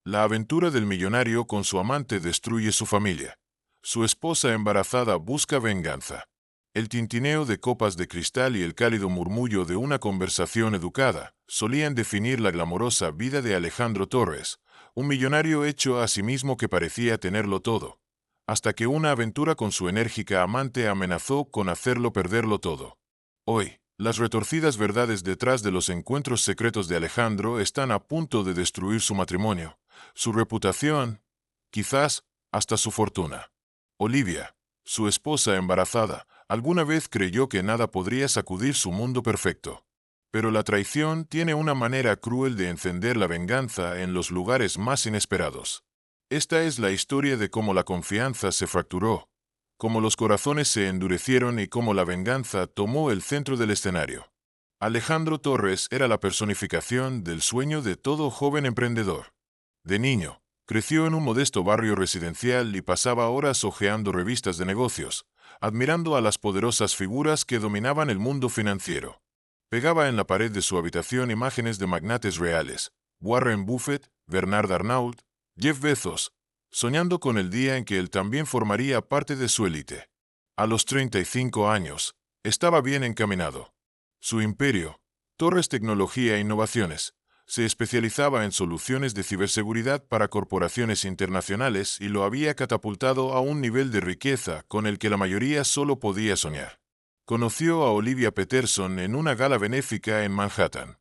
La aventura del millonario con su amante destruye su familia. Su esposa embarazada busca venganza. El tintineo de copas de cristal y el cálido murmullo de una conversación educada solían definir la glamorosa vida de Alejandro Torres, un millonario hecho a sí mismo que parecía tenerlo todo, hasta que una aventura con su enérgica amante amenazó con hacerlo perderlo todo. Hoy, las retorcidas verdades detrás de los encuentros secretos de Alejandro están a punto de destruir su matrimonio, su reputación, quizás hasta su fortuna. Olivia, su esposa embarazada, alguna vez creyó que nada podría sacudir su mundo perfecto. Pero la traición tiene una manera cruel de encender la venganza en los lugares más inesperados. Esta es la historia de cómo la confianza se fracturó, cómo los corazones se endurecieron y cómo la venganza tomó el centro del escenario. Alejandro Torres era la personificación del sueño de todo joven emprendedor. De niño, creció en un modesto barrio residencial y pasaba horas hojeando revistas de negocios, admirando a las poderosas figuras que dominaban el mundo financiero. Pegaba en la pared de su habitación imágenes de magnates reales, Warren Buffett, Bernard Arnault, Jeff Bezos, soñando con el día en que él también formaría parte de su élite. A los 35 años, estaba bien encaminado. Su imperio, Torres Tecnología e Innovaciones, se especializaba en soluciones de ciberseguridad para corporaciones internacionales y lo había catapultado a un nivel de riqueza con el que la mayoría solo podía soñar. Conoció a Olivia Peterson en una gala benéfica en Manhattan.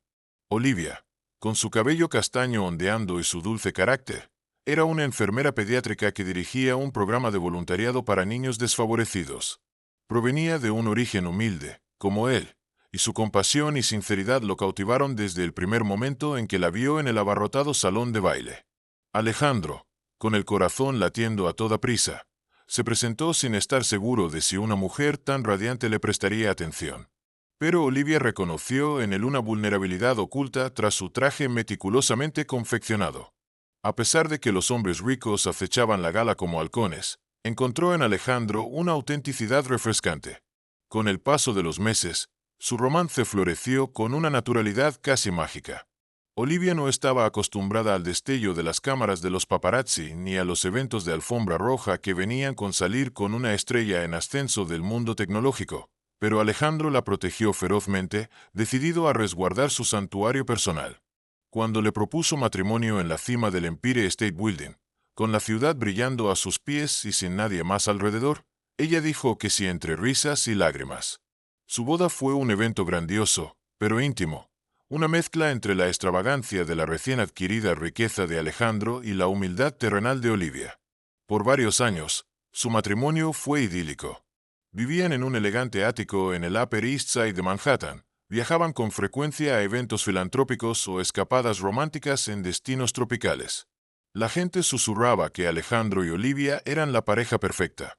Olivia, con su cabello castaño ondeando y su dulce carácter, era una enfermera pediátrica que dirigía un programa de voluntariado para niños desfavorecidos. Provenía de un origen humilde, como él, y su compasión y sinceridad lo cautivaron desde el primer momento en que la vio en el abarrotado salón de baile. Alejandro, con el corazón latiendo a toda prisa, se presentó sin estar seguro de si una mujer tan radiante le prestaría atención. Pero Olivia reconoció en él una vulnerabilidad oculta tras su traje meticulosamente confeccionado. A pesar de que los hombres ricos acechaban la gala como halcones, encontró en Alejandro una autenticidad refrescante. Con el paso de los meses, su romance floreció con una naturalidad casi mágica. Olivia no estaba acostumbrada al destello de las cámaras de los paparazzi ni a los eventos de alfombra roja que venían con salir con una estrella en ascenso del mundo tecnológico, pero Alejandro la protegió ferozmente, decidido a resguardar su santuario personal. Cuando le propuso matrimonio en la cima del Empire State Building, con la ciudad brillando a sus pies y sin nadie más alrededor, ella dijo que sí entre risas y lágrimas. Su boda fue un evento grandioso, pero íntimo, una mezcla entre la extravagancia de la recién adquirida riqueza de Alejandro y la humildad terrenal de Olivia. Por varios años, su matrimonio fue idílico. Vivían en un elegante ático en el Upper East Side de Manhattan. Viajaban con frecuencia a eventos filantrópicos o escapadas románticas en destinos tropicales. La gente susurraba que Alejandro y Olivia eran la pareja perfecta.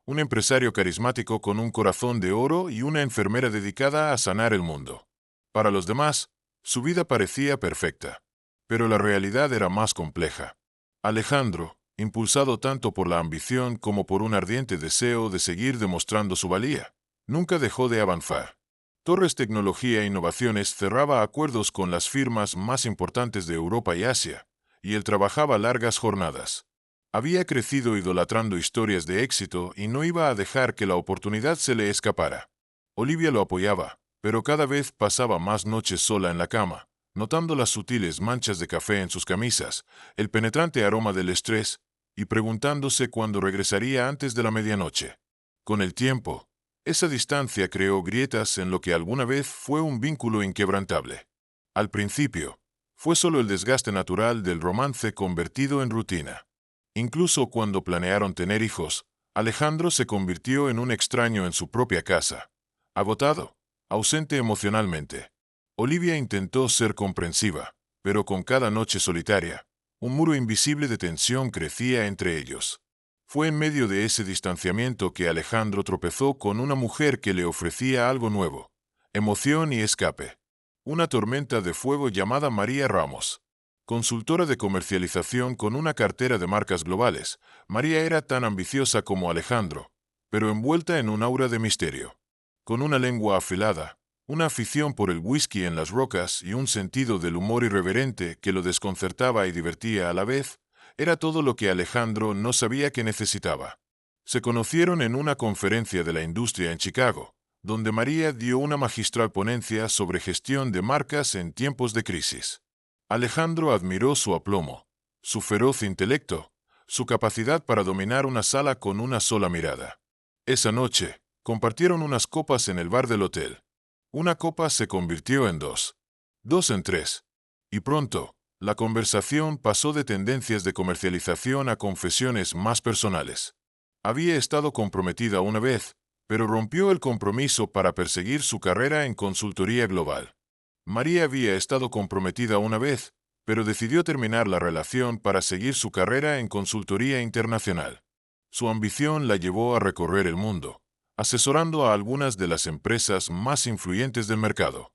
Un empresario carismático con un corazón de oro y una enfermera dedicada a sanar el mundo. Para los demás, su vida parecía perfecta. Pero la realidad era más compleja. Alejandro, impulsado tanto por la ambición como por un ardiente deseo de seguir demostrando su valía, nunca dejó de avanzar. Torres Tecnología e Innovaciones cerraba acuerdos con las firmas más importantes de Europa y Asia, y él trabajaba largas jornadas. Había crecido idolatrando historias de éxito y no iba a dejar que la oportunidad se le escapara. Olivia lo apoyaba, pero cada vez pasaba más noches sola en la cama, notando las sutiles manchas de café en sus camisas, el penetrante aroma del estrés, y preguntándose cuándo regresaría antes de la medianoche. Con el tiempo, esa distancia creó grietas en lo que alguna vez fue un vínculo inquebrantable. Al principio, fue solo el desgaste natural del romance convertido en rutina. Incluso cuando planearon tener hijos, Alejandro se convirtió en un extraño en su propia casa. Agotado, ausente emocionalmente. Olivia intentó ser comprensiva, pero con cada noche solitaria, un muro invisible de tensión crecía entre ellos. Fue en medio de ese distanciamiento que Alejandro tropezó con una mujer que le ofrecía algo nuevo, emoción y escape. Una tormenta de fuego llamada María Ramos. Consultora de comercialización con una cartera de marcas globales, María era tan ambiciosa como Alejandro, pero envuelta en un aura de misterio. Con una lengua afilada, Una afición por el whisky en las rocas y un sentido del humor irreverente que lo desconcertaba y divertía a la vez, era todo lo que Alejandro no sabía que necesitaba. Se conocieron en una conferencia de la industria en Chicago, donde María dio una magistral ponencia sobre gestión de marcas en tiempos de crisis. Alejandro admiró su aplomo, su feroz intelecto, su capacidad para dominar una sala con una sola mirada. Esa noche, compartieron unas copas en el bar del hotel. Una copa se convirtió en dos, dos en tres, y pronto, la conversación pasó de tendencias de comercialización a confesiones más personales. Había estado comprometida una vez, pero rompió el compromiso para perseguir su carrera en consultoría global. María había estado comprometida una vez, pero decidió terminar la relación para seguir su carrera en consultoría internacional. Su ambición la llevó a recorrer el mundo, asesorando a algunas de las empresas más influyentes del mercado.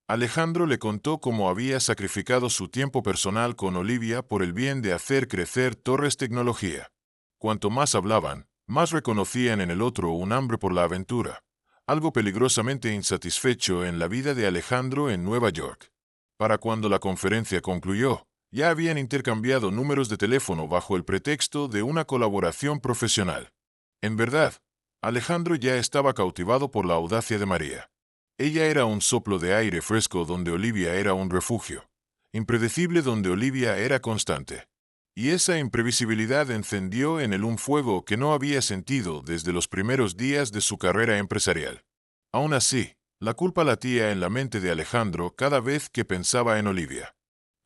Alejandro le contó cómo había sacrificado su tiempo personal con Olivia por el bien de hacer crecer Torres Tecnología. Cuanto más hablaban, más reconocían en el otro un hambre por la aventura, algo peligrosamente insatisfecho en la vida de Alejandro en Nueva York. Para cuando la conferencia concluyó, ya habían intercambiado números de teléfono bajo el pretexto de una colaboración profesional. En verdad, Alejandro ya estaba cautivado por la audacia de María. Ella era un soplo de aire fresco donde Olivia era un refugio, impredecible donde Olivia era constante. Y esa imprevisibilidad encendió en él un fuego que no había sentido desde los primeros días de su carrera empresarial. Aún así, la culpa latía en la mente de Alejandro cada vez que pensaba en Olivia.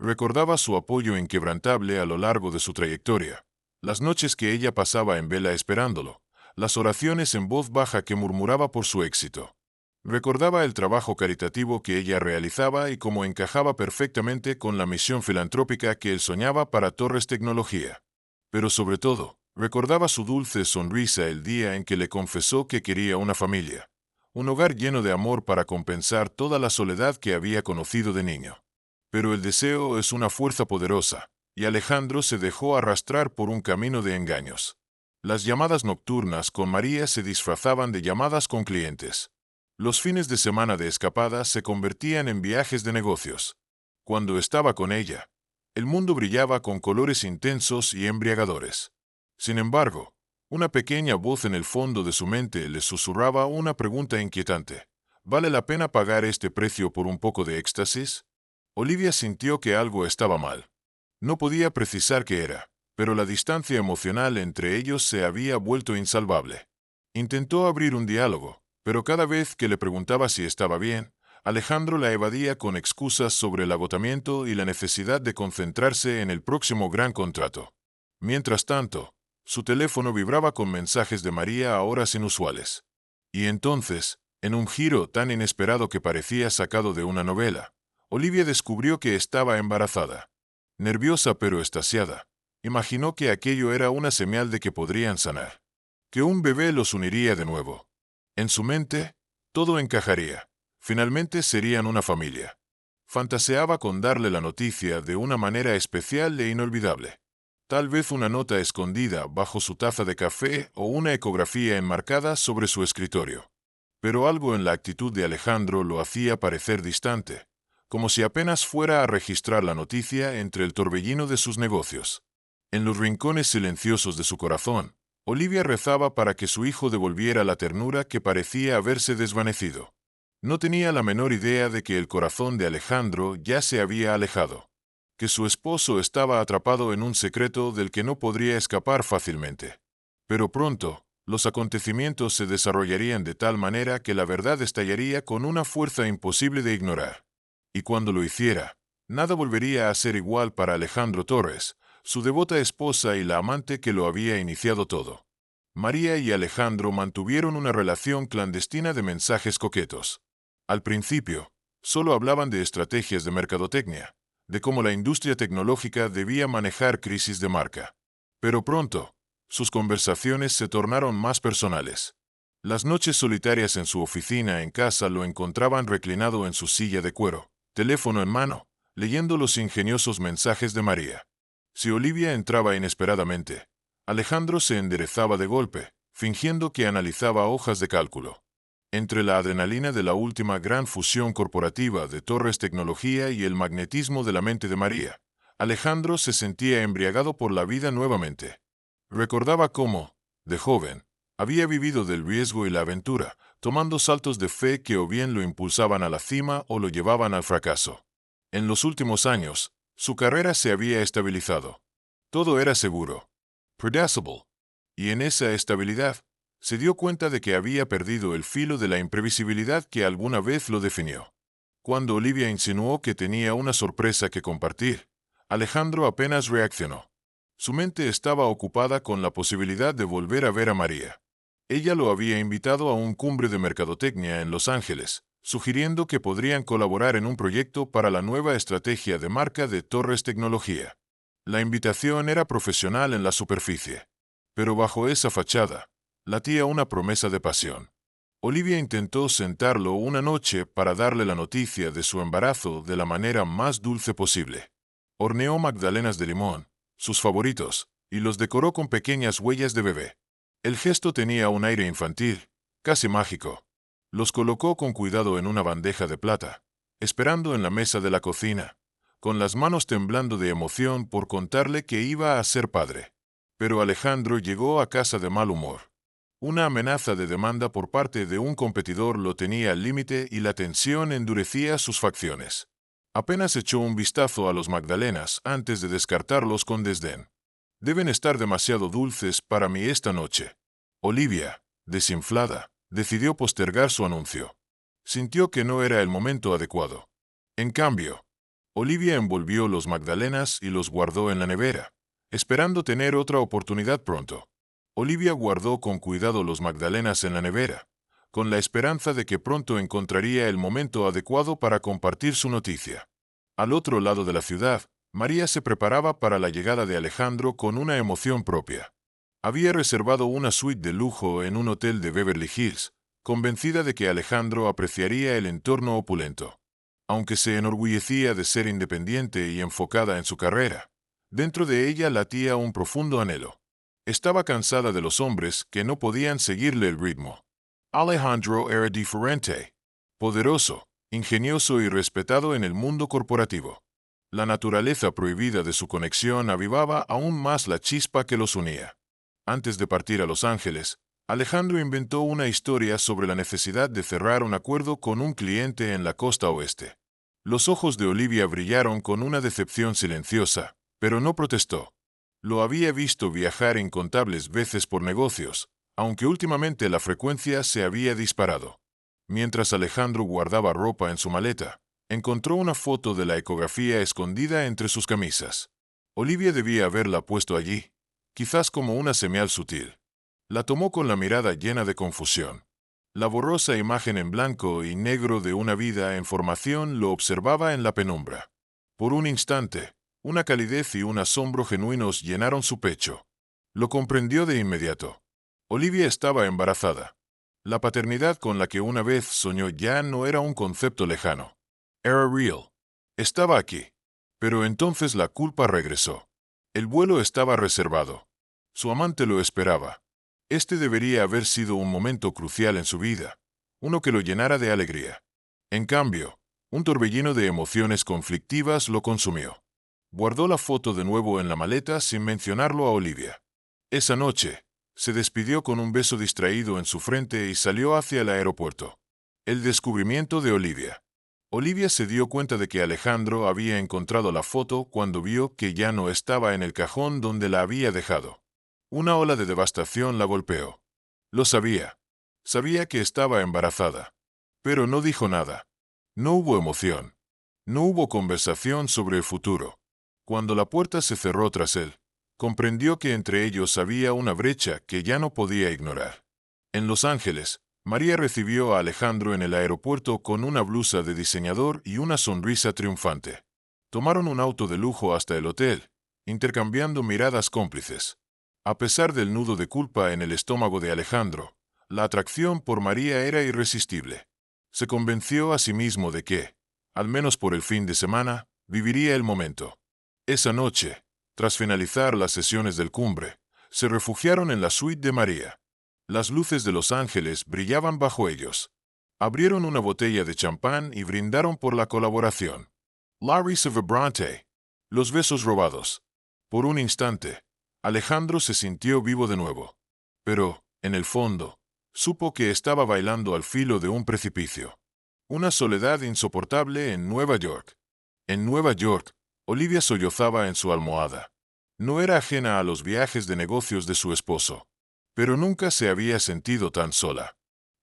Recordaba su apoyo inquebrantable a lo largo de su trayectoria, las noches que ella pasaba en vela esperándolo, las oraciones en voz baja que murmuraba por su éxito. Recordaba el trabajo caritativo que ella realizaba y cómo encajaba perfectamente con la misión filantrópica que él soñaba para Torres Tecnología. Pero sobre todo, recordaba su dulce sonrisa el día en que le confesó que quería una familia, un hogar lleno de amor para compensar toda la soledad que había conocido de niño. Pero el deseo es una fuerza poderosa, y Alejandro se dejó arrastrar por un camino de engaños. Las llamadas nocturnas con María se disfrazaban de llamadas con clientes. Los fines de semana de escapada se convertían en viajes de negocios. Cuando estaba con ella, el mundo brillaba con colores intensos y embriagadores. Sin embargo, una pequeña voz en el fondo de su mente le susurraba una pregunta inquietante. ¿Vale la pena pagar este precio por un poco de éxtasis? Olivia sintió que algo estaba mal. No podía precisar qué era, pero la distancia emocional entre ellos se había vuelto insalvable. Intentó abrir un diálogo, pero cada vez que le preguntaba si estaba bien, Alejandro la evadía con excusas sobre el agotamiento y la necesidad de concentrarse en el próximo gran contrato. Mientras tanto, su teléfono vibraba con mensajes de María a horas inusuales. Y entonces, en un giro tan inesperado que parecía sacado de una novela, Olivia descubrió que estaba embarazada. Nerviosa pero extasiada, imaginó que aquello era una señal de que podrían sanar, que un bebé los uniría de nuevo. En su mente, todo encajaría. Finalmente serían una familia. Fantaseaba con darle la noticia de una manera especial e inolvidable. Tal vez una nota escondida bajo su taza de café o una ecografía enmarcada sobre su escritorio. Pero algo en la actitud de Alejandro lo hacía parecer distante, como si apenas fuera a registrar la noticia entre el torbellino de sus negocios. En los rincones silenciosos de su corazón, Olivia rezaba para que su hijo devolviera la ternura que parecía haberse desvanecido. No tenía la menor idea de que el corazón de Alejandro ya se había alejado, que su esposo estaba atrapado en un secreto del que no podría escapar fácilmente. Pero pronto, los acontecimientos se desarrollarían de tal manera que la verdad estallaría con una fuerza imposible de ignorar. Y cuando lo hiciera, nada volvería a ser igual para Alejandro Torres, su devota esposa y la amante que lo había iniciado todo. María y Alejandro mantuvieron una relación clandestina de mensajes coquetos. Al principio, solo hablaban de estrategias de mercadotecnia, de cómo la industria tecnológica debía manejar crisis de marca. Pero pronto, sus conversaciones se tornaron más personales. Las noches solitarias en su oficina en casa lo encontraban reclinado en su silla de cuero, teléfono en mano, leyendo los ingeniosos mensajes de María. Si Olivia entraba inesperadamente, Alejandro se enderezaba de golpe, fingiendo que analizaba hojas de cálculo. Entre la adrenalina de la última gran fusión corporativa de Torres Tecnología y el magnetismo de la mente de María, Alejandro se sentía embriagado por la vida nuevamente. Recordaba cómo, de joven, había vivido del riesgo y la aventura, tomando saltos de fe que o bien lo impulsaban a la cima o lo llevaban al fracaso. En los últimos años, su carrera se había estabilizado. Todo era seguro, predecible, y en esa estabilidad, se dio cuenta de que había perdido el filo de la imprevisibilidad que alguna vez lo definió. Cuando Olivia insinuó que tenía una sorpresa que compartir, Alejandro apenas reaccionó. Su mente estaba ocupada con la posibilidad de volver a ver a María. Ella lo había invitado a un cumbre de mercadotecnia en Los Ángeles, sugiriendo que podrían colaborar en un proyecto para la nueva estrategia de marca de Torres Tecnología. La invitación era profesional en la superficie, pero bajo esa fachada, latía una promesa de pasión. Olivia intentó sentarlo una noche para darle la noticia de su embarazo de la manera más dulce posible. Horneó magdalenas de limón, sus favoritos, y los decoró con pequeñas huellas de bebé. El gesto tenía un aire infantil, casi mágico. Los colocó con cuidado en una bandeja de plata, esperando en la mesa de la cocina, con las manos temblando de emoción por contarle que iba a ser padre. Pero Alejandro llegó a casa de mal humor. Una amenaza de demanda por parte de un competidor lo tenía al límite y la tensión endurecía sus facciones. Apenas echó un vistazo a los magdalenas antes de descartarlos con desdén. Deben estar demasiado dulces para mí esta noche. Olivia, desinflada, decidió postergar su anuncio. Sintió que no era el momento adecuado. En cambio, Olivia envolvió los magdalenas y los guardó en la nevera, esperando tener otra oportunidad pronto. Olivia guardó con cuidado los magdalenas en la nevera, con la esperanza de que pronto encontraría el momento adecuado para compartir su noticia. Al otro lado de la ciudad, María se preparaba para la llegada de Alejandro con una emoción propia. Había reservado una suite de lujo en un hotel de Beverly Hills, convencida de que Alejandro apreciaría el entorno opulento. Aunque se enorgullecía de ser independiente y enfocada en su carrera, dentro de ella latía un profundo anhelo. Estaba cansada de los hombres que no podían seguirle el ritmo. Alejandro era diferente, poderoso, ingenioso y respetado en el mundo corporativo. La naturaleza prohibida de su conexión avivaba aún más la chispa que los unía. Antes de partir a Los Ángeles, Alejandro inventó una historia sobre la necesidad de cerrar un acuerdo con un cliente en la costa oeste. Los ojos de Olivia brillaron con una decepción silenciosa, pero no protestó. Lo había visto viajar incontables veces por negocios, aunque últimamente la frecuencia se había disparado. Mientras Alejandro guardaba ropa en su maleta, encontró una foto de la ecografía escondida entre sus camisas. Olivia debía haberla puesto allí, quizás como una señal sutil. La tomó con la mirada llena de confusión. La borrosa imagen en blanco y negro de una vida en formación lo observaba en la penumbra. Por un instante, una calidez y un asombro genuinos llenaron su pecho. Lo comprendió de inmediato. Olivia estaba embarazada. La paternidad con la que una vez soñó ya no era un concepto lejano. Era real. Estaba aquí. Pero entonces la culpa regresó. El vuelo estaba reservado. Su amante lo esperaba. Este debería haber sido un momento crucial en su vida, uno que lo llenara de alegría. En cambio, un torbellino de emociones conflictivas lo consumió. Guardó la foto de nuevo en la maleta sin mencionarlo a Olivia. Esa noche, se despidió con un beso distraído en su frente y salió hacia el aeropuerto. El descubrimiento de Olivia. Olivia se dio cuenta de que Alejandro había encontrado la foto cuando vio que ya no estaba en el cajón donde la había dejado. Una ola de devastación la golpeó. Lo sabía. Sabía que estaba embarazada. Pero no dijo nada. No hubo emoción. No hubo conversación sobre el futuro. Cuando la puerta se cerró tras él, comprendió que entre ellos había una brecha que ya no podía ignorar. En Los Ángeles, María recibió a Alejandro en el aeropuerto con una blusa de diseñador y una sonrisa triunfante. Tomaron un auto de lujo hasta el hotel, intercambiando miradas cómplices. A pesar del nudo de culpa en el estómago de Alejandro, la atracción por María era irresistible. Se convenció a sí mismo de que, al menos por el fin de semana, viviría el momento. Esa noche, tras finalizar las sesiones del cumbre, se refugiaron en la suite de María. Las luces de Los Ángeles brillaban bajo ellos, Abrieron una botella de champán y brindaron por la colaboración. La risa vibrante. Los besos robados. Por un instante, Alejandro se sintió vivo de nuevo. Pero, en el fondo, supo que estaba bailando al filo de un precipicio. Una soledad insoportable en Nueva York. En Nueva York, Olivia sollozaba en su almohada. No era ajena a los viajes de negocios de su esposo, pero nunca se había sentido tan sola.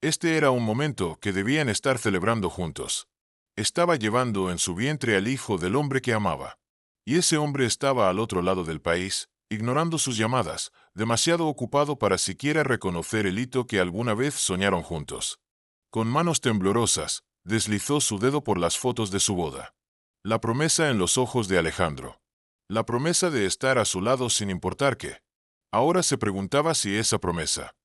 Este era un momento que debían estar celebrando juntos. Estaba llevando en su vientre al hijo del hombre que amaba. Y ese hombre estaba al otro lado del país, ignorando sus llamadas, demasiado ocupado para siquiera reconocer el hito que alguna vez soñaron juntos. Con manos temblorosas, deslizó su dedo por las fotos de su boda. La promesa en los ojos de Alejandro. La promesa de estar a su lado sin importar qué. Ahora se preguntaba si esa promesa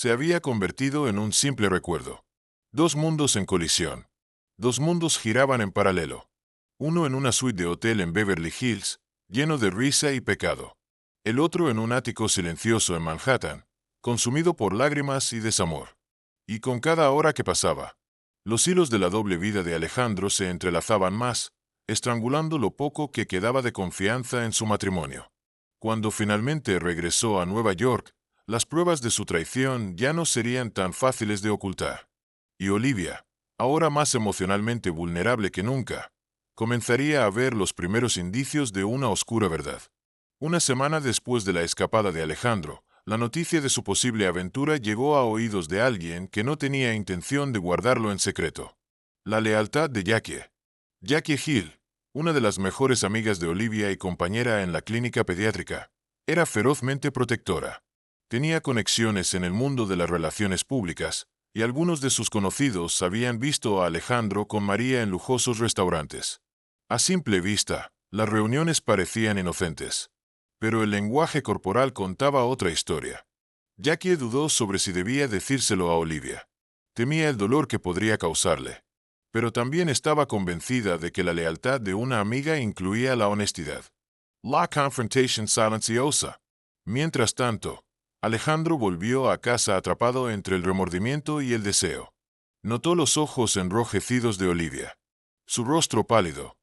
se había convertido en un simple recuerdo. Dos mundos en colisión. Dos mundos giraban en paralelo. Uno en una suite de hotel en Beverly Hills, lleno de risa y pecado. El otro en un ático silencioso en Manhattan, consumido por lágrimas y desamor. Y con cada hora que pasaba, los hilos de la doble vida de Alejandro se entrelazaban más, estrangulando lo poco que quedaba de confianza en su matrimonio. Cuando finalmente regresó a Nueva York, las pruebas de su traición ya no serían tan fáciles de ocultar. Y Olivia, ahora más emocionalmente vulnerable que nunca, comenzaría a ver los primeros indicios de una oscura verdad. Una semana después de la escapada de Alejandro, la noticia de su posible aventura llegó a oídos de alguien que no tenía intención de guardarlo en secreto. La lealtad de Jackie. Jackie Hill, una de las mejores amigas de Olivia y compañera en la clínica pediátrica, era ferozmente protectora. Tenía conexiones en el mundo de las relaciones públicas, y algunos de sus conocidos habían visto a Alejandro con María en lujosos restaurantes. A simple vista, las reuniones parecían inocentes. Pero el lenguaje corporal contaba otra historia. Jackie dudó sobre si debía decírselo a Olivia. Temía el dolor que podría causarle. Pero también estaba convencida de que la lealtad de una amiga incluía la honestidad. La confrontation silenciosa. Mientras tanto, Alejandro volvió a casa atrapado entre el remordimiento y el deseo. Notó los ojos enrojecidos de Olivia. Su rostro pálido.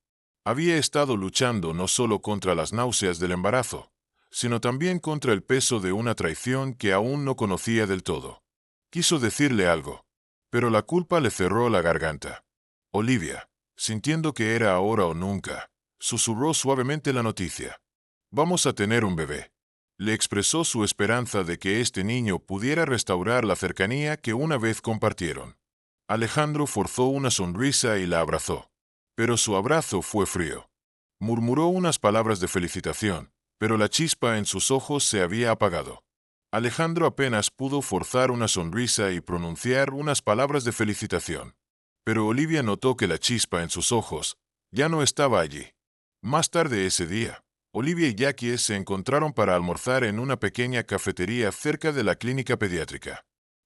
Había estado luchando no solo contra las náuseas del embarazo, sino también contra el peso de una traición que aún no conocía del todo. Quiso decirle algo, pero la culpa le cerró la garganta. Olivia, sintiendo que era ahora o nunca, susurró suavemente la noticia. Vamos a tener un bebé. Le expresó su esperanza de que este niño pudiera restaurar la cercanía que una vez compartieron. Alejandro forzó una sonrisa y la abrazó. Pero su abrazo fue frío. Murmuró unas palabras de felicitación, pero la chispa en sus ojos se había apagado. Alejandro apenas pudo forzar una sonrisa y pronunciar unas palabras de felicitación. Pero Olivia notó que la chispa en sus ojos ya no estaba allí. Más tarde ese día, Olivia y Jackie se encontraron para almorzar en una pequeña cafetería cerca de la clínica pediátrica.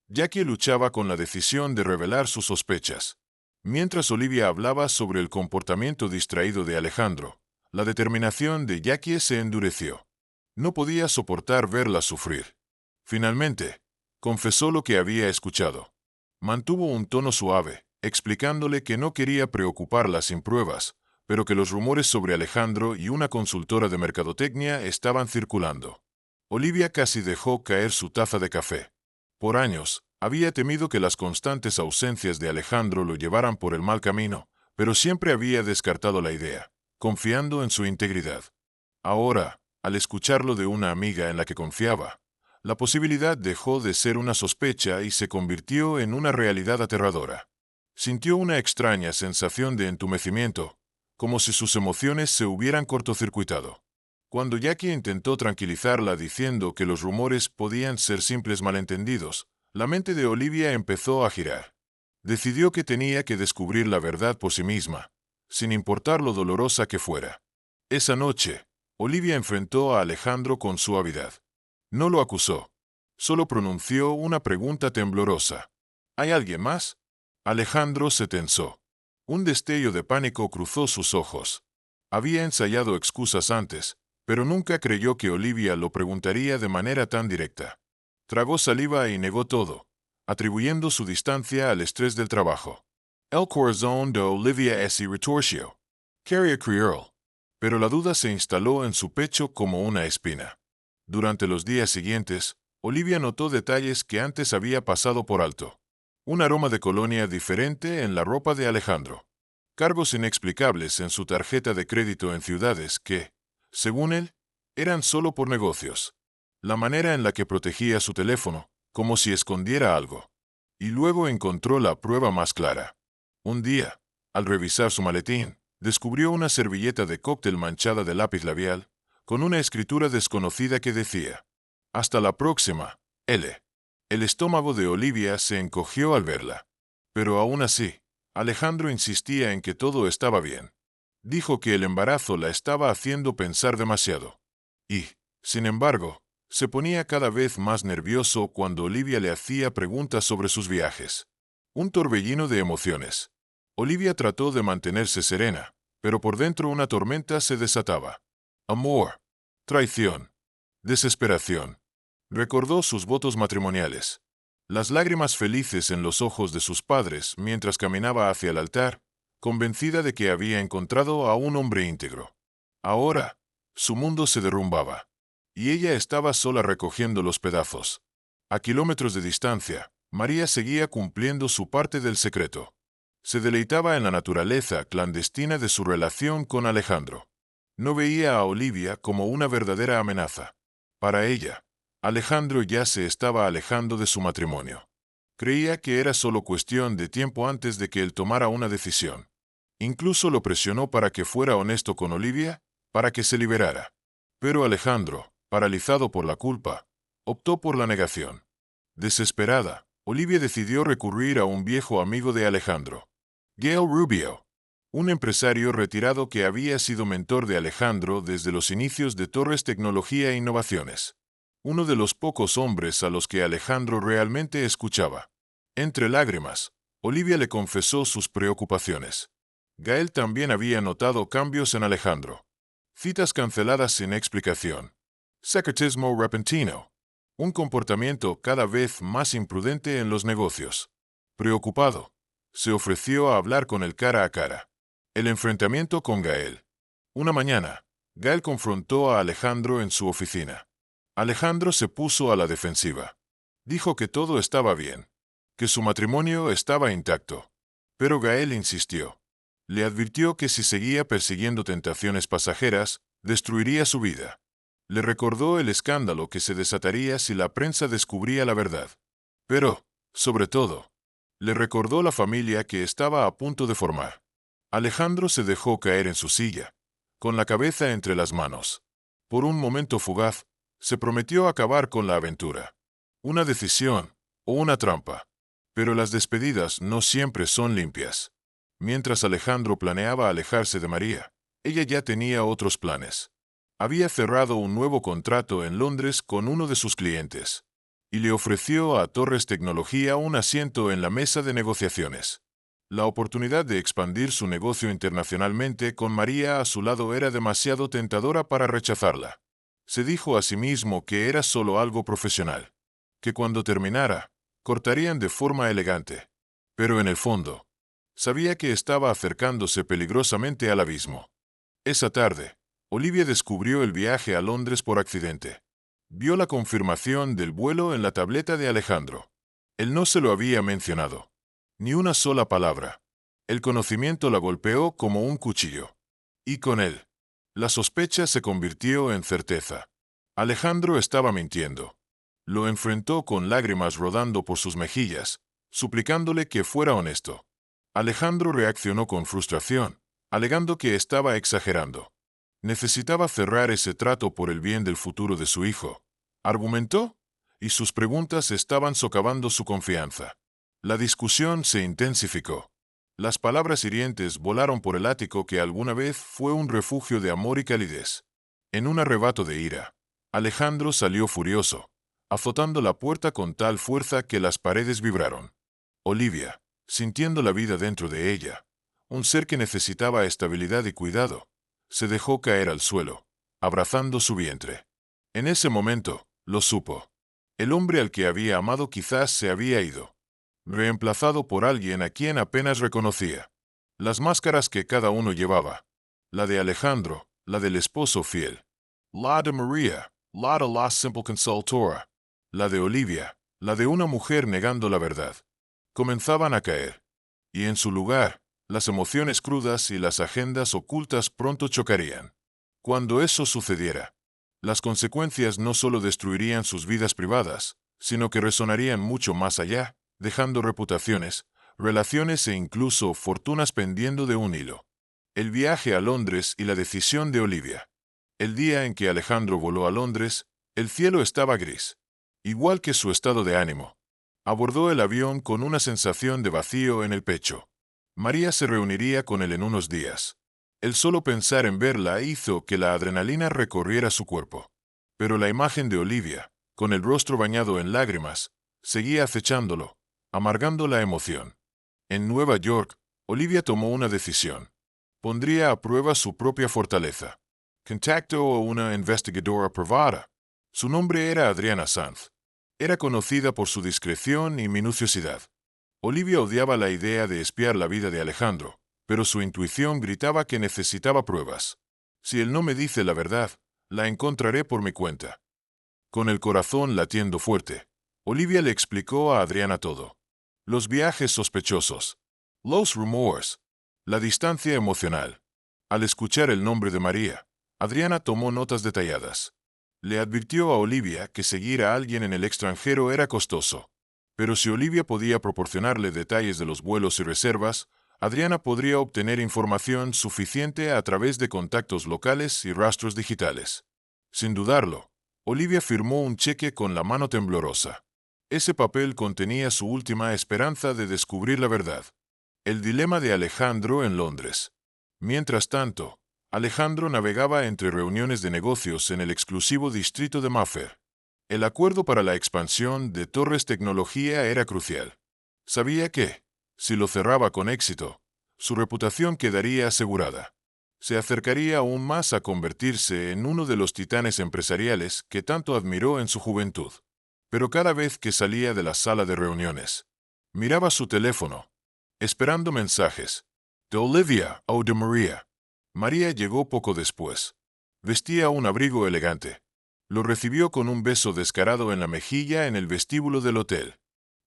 Jackie luchaba con la decisión de revelar sus sospechas. Mientras Olivia hablaba sobre el comportamiento distraído de Alejandro, la determinación de Jackie se endureció. No podía soportar verla sufrir. Finalmente, confesó lo que había escuchado. Mantuvo un tono suave, explicándole que no quería preocuparla sin pruebas, pero que los rumores sobre Alejandro y una consultora de mercadotecnia estaban circulando. Olivia casi dejó caer su taza de café. Por años, había temido que las constantes ausencias de Alejandro lo llevaran por el mal camino, pero siempre había descartado la idea, confiando en su integridad. Ahora, al escucharlo de una amiga en la que confiaba, la posibilidad dejó de ser una sospecha y se convirtió en una realidad aterradora. Sintió una extraña sensación de entumecimiento, como si sus emociones se hubieran cortocircuitado. Cuando Jackie intentó tranquilizarla diciendo que los rumores podían ser simples malentendidos, la mente de Olivia empezó a girar. Decidió que tenía que descubrir la verdad por sí misma, sin importar lo dolorosa que fuera. Esa noche, Olivia enfrentó a Alejandro con suavidad. No lo acusó. Solo pronunció una pregunta temblorosa. ¿Hay alguien más? Alejandro se tensó. Un destello de pánico cruzó sus ojos. Había ensayado excusas antes, pero nunca creyó que Olivia lo preguntaría de manera tan directa. Tragó saliva y negó todo, atribuyendo su distancia al estrés del trabajo. El corazón de Olivia se retorció. Quería creerlo. Pero la duda se instaló en su pecho como una espina. Durante los días siguientes, Olivia notó detalles que antes había pasado por alto. Un aroma de colonia diferente en la ropa de Alejandro. Cargos inexplicables en su tarjeta de crédito en ciudades que, según él, eran solo por negocios. La manera en la que protegía su teléfono, como si escondiera algo. Y luego encontró la prueba más clara. Un día, al revisar su maletín, descubrió una servilleta de cóctel manchada de lápiz labial, con una escritura desconocida que decía: «Hasta la próxima, L». El estómago de Olivia se encogió al verla. Pero aún así, Alejandro insistía en que todo estaba bien. Dijo que el embarazo la estaba haciendo pensar demasiado. Y, sin embargo, se ponía cada vez más nervioso cuando Olivia le hacía preguntas sobre sus viajes. Un torbellino de emociones. Olivia trató de mantenerse serena, pero por dentro una tormenta se desataba. Amor, traición, desesperación. Recordó sus votos matrimoniales. Las lágrimas felices en los ojos de sus padres mientras caminaba hacia el altar, convencida de que había encontrado a un hombre íntegro. Ahora, su mundo se derrumbaba. Y ella estaba sola recogiendo los pedazos. A kilómetros de distancia, María seguía cumpliendo su parte del secreto. Se deleitaba en la naturaleza clandestina de su relación con Alejandro. No veía a Olivia como una verdadera amenaza. Para ella, Alejandro ya se estaba alejando de su matrimonio. Creía que era solo cuestión de tiempo antes de que él tomara una decisión. Incluso lo presionó para que fuera honesto con Olivia, para que se liberara. Pero Alejandro, paralizado por la culpa, optó por la negación. Desesperada, Olivia decidió recurrir a un viejo amigo de Alejandro, Gail Rubio, un empresario retirado que había sido mentor de Alejandro desde los inicios de Torres Tecnología e Innovaciones. Uno de los pocos hombres a los que Alejandro realmente escuchaba. Entre lágrimas, Olivia le confesó sus preocupaciones. Gael también había notado cambios en Alejandro. Citas canceladas sin explicación. Secretismo repentino. Un comportamiento cada vez más imprudente en los negocios. Preocupado, se ofreció a hablar con él cara a cara. El enfrentamiento con Gael. Una mañana, Gael confrontó a Alejandro en su oficina. Alejandro se puso a la defensiva. Dijo que todo estaba bien, que su matrimonio estaba intacto. Pero Gael insistió. Le advirtió que si seguía persiguiendo tentaciones pasajeras, destruiría su vida. Le recordó el escándalo que se desataría si la prensa descubría la verdad. Pero, sobre todo, le recordó la familia que estaba a punto de formar. Alejandro se dejó caer en su silla, con la cabeza entre las manos. Por un momento fugaz, se prometió acabar con la aventura. Una decisión o una trampa. Pero las despedidas no siempre son limpias. Mientras Alejandro planeaba alejarse de María, ella ya tenía otros planes. Había cerrado un nuevo contrato en Londres con uno de sus clientes, y le ofreció a Torres Tecnología un asiento en la mesa de negociaciones. La oportunidad de expandir su negocio internacionalmente con María a su lado era demasiado tentadora para rechazarla. Se dijo a sí mismo que era solo algo profesional, que cuando terminara, cortarían de forma elegante. Pero en el fondo, sabía que estaba acercándose peligrosamente al abismo. Esa tarde, Olivia descubrió el viaje a Londres por accidente. Vio la confirmación del vuelo en la tableta de Alejandro. Él no se lo había mencionado. Ni una sola palabra. El conocimiento la golpeó como un cuchillo. Y con él, la sospecha se convirtió en certeza. Alejandro estaba mintiendo. Lo enfrentó con lágrimas rodando por sus mejillas, suplicándole que fuera honesto. Alejandro reaccionó con frustración, alegando que estaba exagerando. Necesitaba cerrar ese trato por el bien del futuro de su hijo. Argumentó, y sus preguntas estaban socavando su confianza. La discusión se intensificó. Las palabras hirientes volaron por el ático que alguna vez fue un refugio de amor y calidez. En un arrebato de ira, Alejandro salió furioso, azotando la puerta con tal fuerza que las paredes vibraron. Olivia, sintiendo la vida dentro de ella, un ser que necesitaba estabilidad y cuidado, se dejó caer al suelo, abrazando su vientre. En ese momento, lo supo. El hombre al que había amado quizás se había ido, reemplazado por alguien a quien apenas reconocía. Las máscaras que cada uno llevaba. La de Alejandro, la del esposo fiel. La de María, la de la simple consultora. La de Olivia, la de una mujer negando la verdad. Comenzaban a caer. Y en su lugar, las emociones crudas y las agendas ocultas pronto chocarían. Cuando eso sucediera, las consecuencias no solo destruirían sus vidas privadas, sino que resonarían mucho más allá, dejando reputaciones, relaciones e incluso fortunas pendiendo de un hilo. El viaje a Londres y la decisión de Olivia. El día en que Alejandro voló a Londres, el cielo estaba gris, igual que su estado de ánimo. Abordó el avión con una sensación de vacío en el pecho. María se reuniría con él en unos días. El solo pensar en verla hizo que la adrenalina recorriera su cuerpo. Pero la imagen de Olivia, con el rostro bañado en lágrimas, seguía acechándolo, amargando la emoción. En Nueva York, Olivia tomó una decisión. Pondría a prueba su propia fortaleza. Contactó a una investigadora privada. Su nombre era Adriana Sanz. Era conocida por su discreción y minuciosidad. Olivia odiaba la idea de espiar la vida de Alejandro, pero su intuición gritaba que necesitaba pruebas. Si él no me dice la verdad, la encontraré por mi cuenta. Con el corazón latiendo fuerte, Olivia le explicó a Adriana todo. Los viajes sospechosos, los rumores, la distancia emocional. Al escuchar el nombre de María, Adriana tomó notas detalladas. Le advirtió a Olivia que seguir a alguien en el extranjero era costoso. Pero si Olivia podía proporcionarle detalles de los vuelos y reservas, Adriana podría obtener información suficiente a través de contactos locales y rastros digitales. Sin dudarlo, Olivia firmó un cheque con la mano temblorosa. Ese papel contenía su última esperanza de descubrir la verdad. El dilema de Alejandro en Londres. Mientras tanto, Alejandro navegaba entre reuniones de negocios en el exclusivo distrito de Mayfair. El acuerdo para la expansión de Torres Tecnología era crucial. Sabía que, si lo cerraba con éxito, su reputación quedaría asegurada. Se acercaría aún más a convertirse en uno de los titanes empresariales que tanto admiró en su juventud. Pero cada vez que salía de la sala de reuniones, miraba su teléfono, esperando mensajes. De Olivia o de María. María llegó poco después. Vestía un abrigo elegante. Lo recibió con un beso descarado en la mejilla en el vestíbulo del hotel.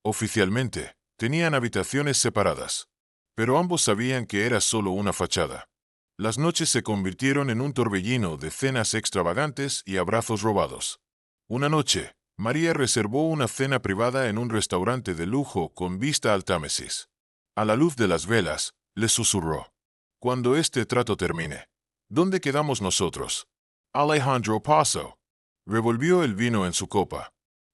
Oficialmente, tenían habitaciones separadas. Pero ambos sabían que era solo una fachada. Las noches se convirtieron en un torbellino de cenas extravagantes y abrazos robados. Una noche, María reservó una cena privada en un restaurante de lujo con vista al Támesis. A la luz de las velas, le susurró. Cuando este trato termine, ¿dónde quedamos nosotros? Alejandro Paso. Revolvió el vino en su copa.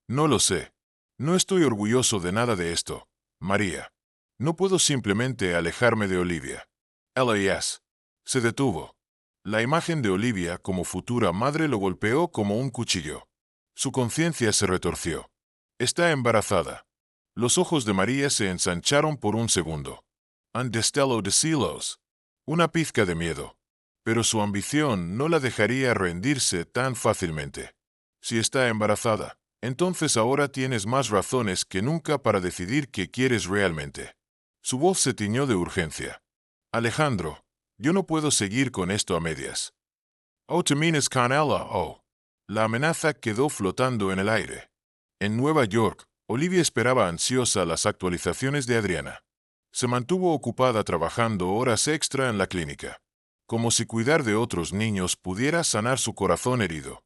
No lo sé. No estoy orgulloso de nada de esto, María. No puedo simplemente alejarme de Olivia. LAS. Se detuvo. La imagen de Olivia como futura madre lo golpeó como un cuchillo. Su conciencia se retorció. Está embarazada. Los ojos de María se ensancharon por un segundo. Un destello de celos. Una pizca de miedo. Pero su ambición no la dejaría rendirse tan fácilmente. Si está embarazada, entonces ahora tienes más razones que nunca para decidir qué quieres realmente. Su voz se tiñó de urgencia. Alejandro, yo no puedo seguir con esto a medias. O termines con ella o... La amenaza quedó flotando en el aire. En Nueva York, Olivia esperaba ansiosa las actualizaciones de Adriana. Se mantuvo ocupada trabajando horas extra en la clínica, como si cuidar de otros niños pudiera sanar su corazón herido.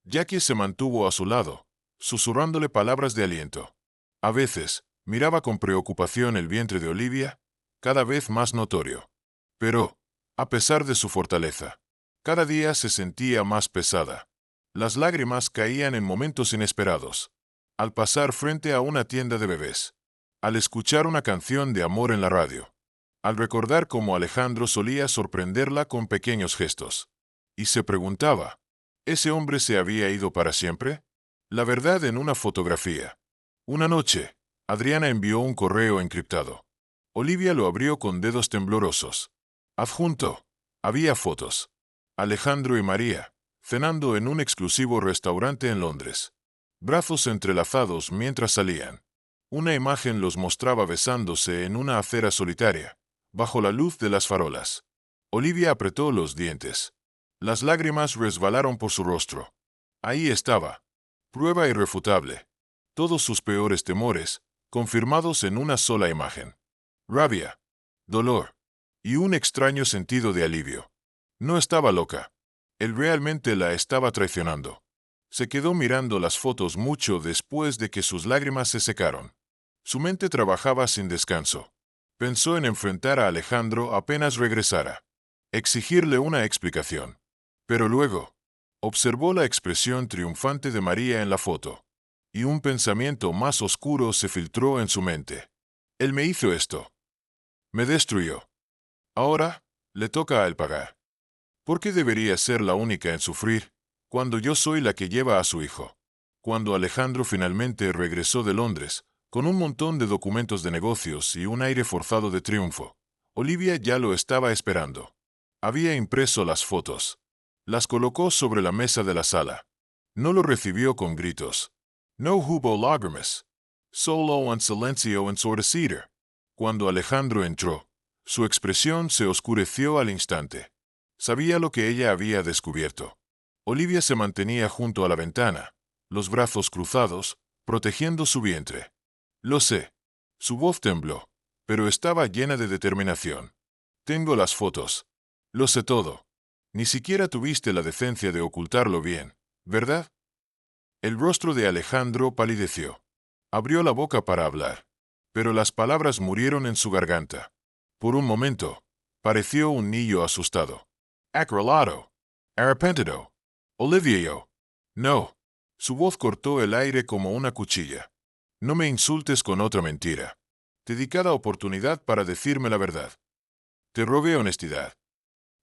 Jackie se mantuvo a su lado, susurrándole palabras de aliento. A veces, miraba con preocupación el vientre de Olivia, cada vez más notorio. Pero, a pesar de su fortaleza, cada día se sentía más pesada. Las lágrimas caían en momentos inesperados. Al pasar frente a una tienda de bebés. Al escuchar una canción de amor en la radio. Al recordar cómo Alejandro solía sorprenderla con pequeños gestos. Y se preguntaba, ¿ese hombre se había ido para siempre? La verdad en una fotografía. Una noche, Adriana envió un correo encriptado. Olivia lo abrió con dedos temblorosos. Adjunto, había fotos. Alejandro y María, cenando en un exclusivo restaurante en Londres. brazos entrelazados mientras salían. Una imagen los mostraba besándose en una acera solitaria, bajo la luz de las farolas. Olivia apretó los dientes. Las lágrimas resbalaron por su rostro. Ahí estaba. Prueba irrefutable. Todos sus peores temores, confirmados en una sola imagen. Rabia, dolor y un extraño sentido de alivio. No estaba loca. Él realmente la estaba traicionando. Se quedó mirando las fotos mucho después de que sus lágrimas se secaron. Su mente trabajaba sin descanso. Pensó en enfrentar a Alejandro apenas regresara. Exigirle una explicación. Pero luego, observó la expresión triunfante de María en la foto. Y un pensamiento más oscuro se filtró en su mente. Él me hizo esto. Me destruyó. Ahora, le toca a él pagar. ¿Por qué debería ser la única en sufrir, cuando yo soy la que lleva a su hijo? Cuando Alejandro finalmente regresó de Londres, con un montón de documentos de negocios y un aire forzado de triunfo, Olivia ya lo estaba esperando. Había impreso las fotos. Las colocó sobre la mesa de la sala. No lo recibió con gritos. No hubo lágrimas. Solo un silencio ensordecido. Cuando Alejandro entró, su expresión se oscureció al instante. Sabía lo que ella había descubierto. Olivia se mantenía junto a la ventana, los brazos cruzados, protegiendo su vientre. Lo sé. Su voz tembló, pero estaba llena de determinación. Tengo las fotos. Lo sé todo. Ni siquiera tuviste la decencia de ocultarlo bien, ¿verdad? El rostro de Alejandro palideció. Abrió la boca para hablar, pero las palabras murieron en su garganta. Por un momento, pareció un niño asustado. Acorralado. Arrepentido. Olivia. No. Su voz cortó el aire como una cuchilla. No me insultes con otra mentira. Te di cada oportunidad para decirme la verdad. Te robé honestidad.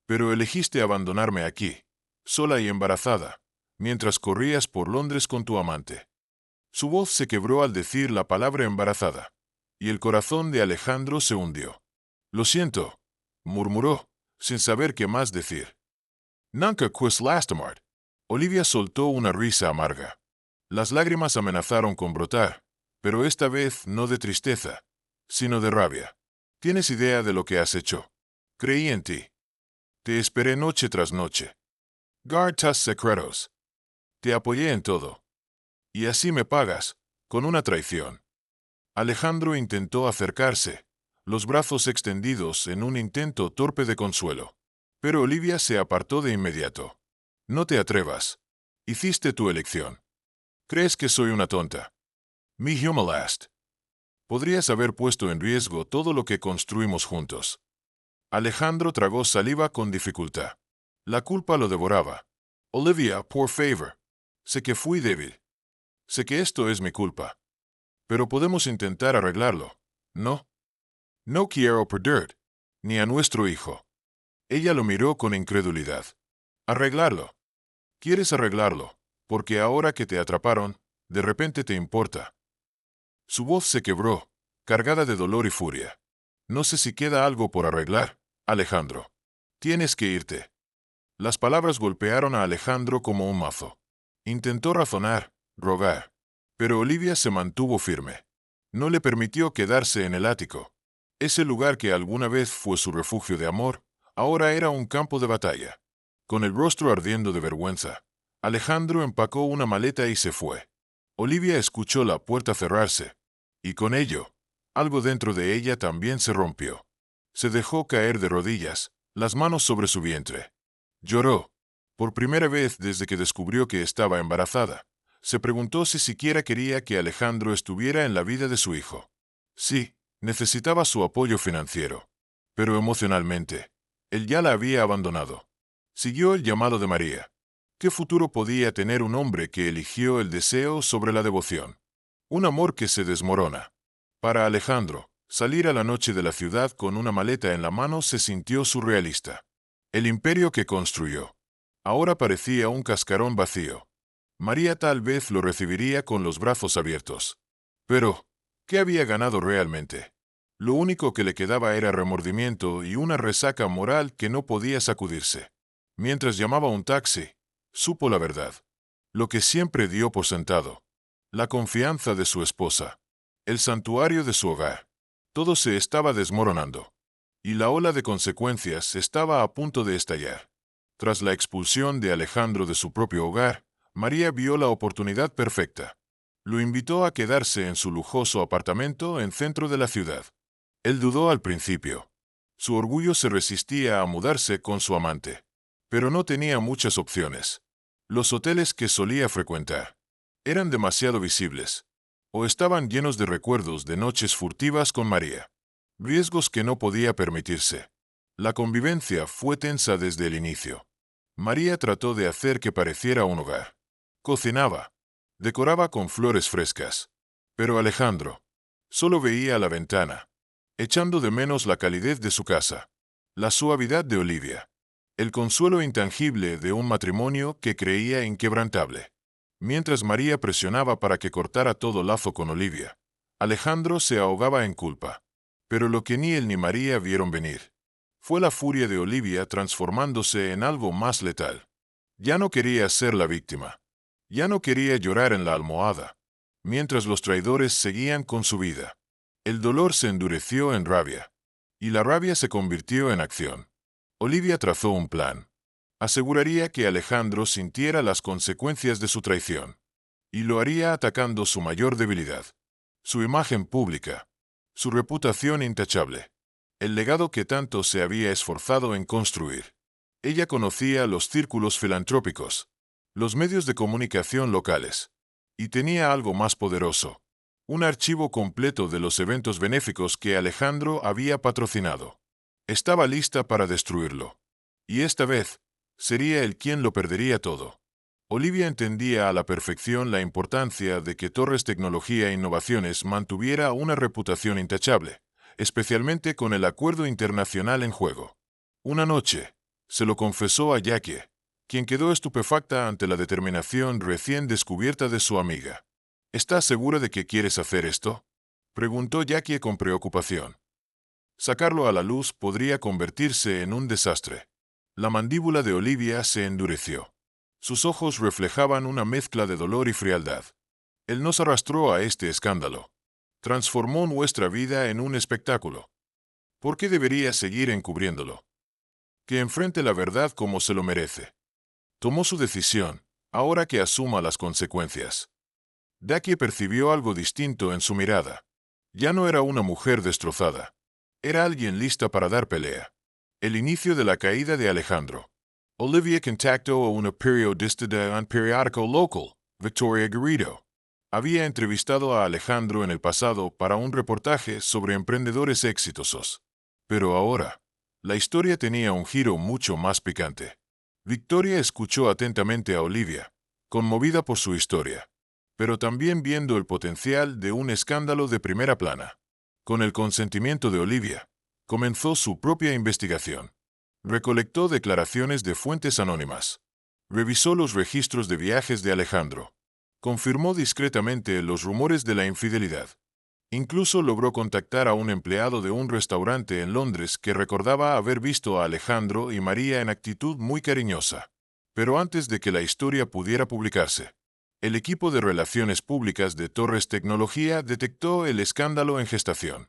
Pero elegiste abandonarme aquí, sola y embarazada, mientras corrías por Londres con tu amante. Su voz se quebró al decir la palabra embarazada, y el corazón de Alejandro se hundió. Lo siento, murmuró, sin saber qué más decir. Nunca quis lastimar. Olivia soltó una risa amarga. Las lágrimas amenazaron con brotar, pero esta vez no de tristeza, sino de rabia. ¿Tienes idea de lo que has hecho? Creí en ti. Te esperé noche tras noche. Guardas secretos. Te apoyé en todo. Y así me pagas, con una traición. Alejandro intentó acercarse, los brazos extendidos en un intento torpe de consuelo. Pero Olivia se apartó de inmediato. No te atrevas. Hiciste tu elección. ¿Crees que soy una tonta? Me humiliaste. Podrías haber puesto en riesgo todo lo que construimos juntos. Alejandro tragó saliva con dificultad. La culpa lo devoraba. Olivia, por favor. Sé que fui débil. Sé que esto es mi culpa. Pero podemos intentar arreglarlo, ¿no? No quiero perder, ni a nuestro hijo. Ella lo miró con incredulidad. Arreglarlo. ¿Quieres arreglarlo? Porque ahora que te atraparon, de repente te importa. Su voz se quebró, cargada de dolor y furia. No sé si queda algo por arreglar, Alejandro. Tienes que irte. Las palabras golpearon a Alejandro como un mazo. Intentó razonar, rogar. Pero Olivia se mantuvo firme. No le permitió quedarse en el ático. Ese lugar que alguna vez fue su refugio de amor, ahora era un campo de batalla. Con el rostro ardiendo de vergüenza, Alejandro empacó una maleta y se fue. Olivia escuchó la puerta cerrarse, y con ello, algo dentro de ella también se rompió. Se dejó caer de rodillas, las manos sobre su vientre. Lloró. Por primera vez desde que descubrió que estaba embarazada, se preguntó si siquiera quería que Alejandro estuviera en la vida de su hijo. Sí, necesitaba su apoyo financiero. Pero emocionalmente, él ya la había abandonado. Siguió el llamado de María. ¿Qué futuro podía tener un hombre que eligió el deseo sobre la devoción? Un amor que se desmorona. Para Alejandro, salir a la noche de la ciudad con una maleta en la mano se sintió surrealista. El imperio que construyó ahora parecía un cascarón vacío. María tal vez lo recibiría con los brazos abiertos. Pero, ¿qué había ganado realmente? Lo único que le quedaba era remordimiento y una resaca moral que no podía sacudirse. Mientras llamaba un taxi, supo la verdad. Lo que siempre dio por sentado. la confianza de su esposa, el santuario de su hogar. Todo se estaba desmoronando. Y la ola de consecuencias estaba a punto de estallar. Tras la expulsión de Alejandro de su propio hogar, María vio la oportunidad perfecta. Lo invitó a quedarse en su lujoso apartamento en centro de la ciudad. Él dudó al principio. Su orgullo se resistía a mudarse con su amante. Pero no tenía muchas opciones. Los hoteles que solía frecuentar eran demasiado visibles, o estaban llenos de recuerdos de noches furtivas con María. Riesgos que no podía permitirse. La convivencia fue tensa desde el inicio. María trató de hacer que pareciera un hogar. Cocinaba. Decoraba con flores frescas. Pero Alejandro solo veía a la ventana, echando de menos la calidez de su casa, la suavidad de Olivia, el consuelo intangible de un matrimonio que creía inquebrantable. Mientras María presionaba para que cortara todo lazo con Olivia, Alejandro se ahogaba en culpa. Pero lo que ni él ni María vieron venir fue la furia de Olivia transformándose en algo más letal. Ya no quería ser la víctima. Ya no quería llorar en la almohada, mientras los traidores seguían con su vida. El dolor se endureció en rabia, y la rabia se convirtió en acción. Olivia trazó un plan. Aseguraría que Alejandro sintiera las consecuencias de su traición, y lo haría atacando su mayor debilidad, su imagen pública, su reputación intachable, el legado que tanto se había esforzado en construir. Ella conocía los círculos filantrópicos, los medios de comunicación locales, y tenía algo más poderoso, un archivo completo de los eventos benéficos que Alejandro había patrocinado. Estaba lista para destruirlo. Y esta vez, sería él quien lo perdería todo. Olivia entendía a la perfección la importancia de que Torres Tecnología e Innovaciones mantuviera una reputación intachable, especialmente con el acuerdo internacional en juego. Una noche, se lo confesó a Jackie, quien quedó estupefacta ante la determinación recién descubierta de su amiga. ¿Estás segura de que quieres hacer esto?, preguntó Jackie con preocupación. Sacarlo a la luz podría convertirse en un desastre. La mandíbula de Olivia se endureció. Sus ojos reflejaban una mezcla de dolor y frialdad. Él nos arrastró a este escándalo. Transformó nuestra vida en un espectáculo. ¿Por qué debería seguir encubriéndolo? Que enfrente la verdad como se lo merece. Tomó su decisión, ahora que asuma las consecuencias. Jackie percibió algo distinto en su mirada. Ya no era una mujer destrozada. Era alguien lista para dar pelea. El inicio de la caída de Alejandro. Olivia contactó a una periodista de un periódico local, Victoria Garrido. Había entrevistado a Alejandro en el pasado para un reportaje sobre emprendedores exitosos. Pero ahora, la historia tenía un giro mucho más picante. Victoria escuchó atentamente a Olivia, conmovida por su historia, pero también viendo el potencial de un escándalo de primera plana. Con el consentimiento de Olivia, comenzó su propia investigación. Recolectó declaraciones de fuentes anónimas. Revisó los registros de viajes de Alejandro. Confirmó discretamente los rumores de la infidelidad. Incluso logró contactar a un empleado de un restaurante en Londres que recordaba haber visto a Alejandro y María en actitud muy cariñosa. Pero antes de que la historia pudiera publicarse, el equipo de relaciones públicas de Torres Tecnología detectó el escándalo en gestación.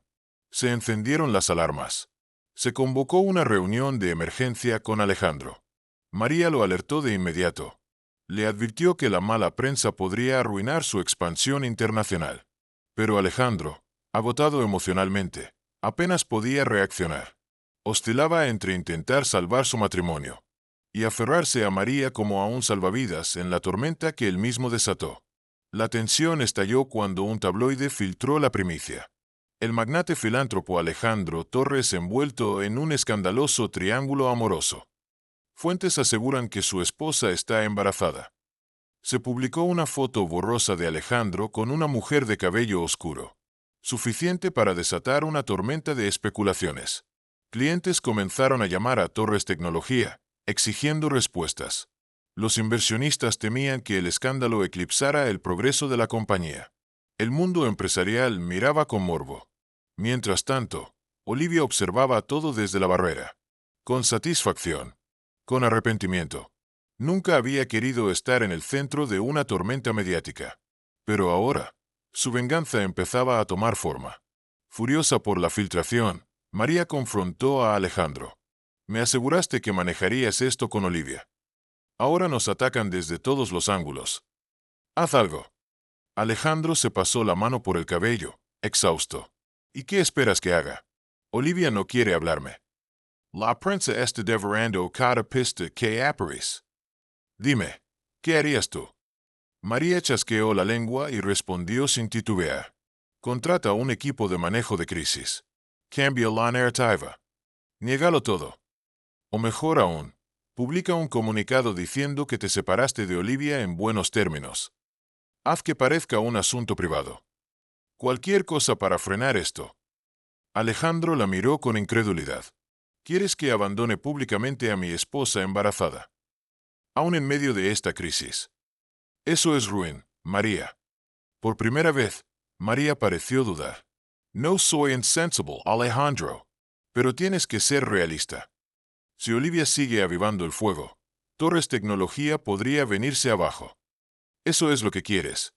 Se encendieron las alarmas. Se convocó una reunión de emergencia con Alejandro. María lo alertó de inmediato. Le advirtió que la mala prensa podría arruinar su expansión internacional. Pero Alejandro, agotado emocionalmente, apenas podía reaccionar. Oscilaba entre intentar salvar su matrimonio y aferrarse a María como a un salvavidas en la tormenta que él mismo desató. La tensión estalló cuando un tabloide filtró la primicia. El magnate filántropo Alejandro Torres envuelto en un escandaloso triángulo amoroso. Fuentes aseguran que su esposa está embarazada. Se publicó una foto borrosa de Alejandro con una mujer de cabello oscuro, suficiente para desatar una tormenta de especulaciones. Clientes comenzaron a llamar a Torres Tecnología, exigiendo respuestas. Los inversionistas temían que el escándalo eclipsara el progreso de la compañía. El mundo empresarial miraba con morbo. Mientras tanto, Olivia observaba todo desde la barrera. Con satisfacción. Con arrepentimiento. Nunca había querido estar en el centro de una tormenta mediática. Pero ahora, su venganza empezaba a tomar forma. Furiosa por la filtración, María confrontó a Alejandro. Me aseguraste que manejarías esto con Olivia. Ahora nos atacan desde todos los ángulos. Haz algo. Alejandro se pasó la mano por el cabello, exhausto. ¿Y qué esperas que haga? Olivia no quiere hablarme. La prensa está devorando cada pista que aparece. Dime, ¿qué harías tú? María chasqueó la lengua y respondió sin titubear. Contrata un equipo de manejo de crisis. Cambia la narrativa. Niégalo todo. O mejor aún, publica un comunicado diciendo que te separaste de Olivia en buenos términos. Haz que parezca un asunto privado. Cualquier cosa para frenar esto. Alejandro la miró con incredulidad. ¿Quieres que abandone públicamente a mi esposa embarazada? Aún en medio de esta crisis. Eso es ruin, María. Por primera vez, María pareció dudar. No soy insensible, Alejandro. Pero tienes que ser realista. Si Olivia sigue avivando el fuego, Torres Tecnología podría venirse abajo. Eso es lo que quieres.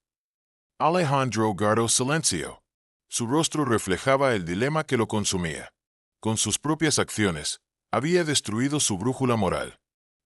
Alejandro guardó silencio. Su rostro reflejaba el dilema que lo consumía. Con sus propias acciones, había destruido su brújula moral.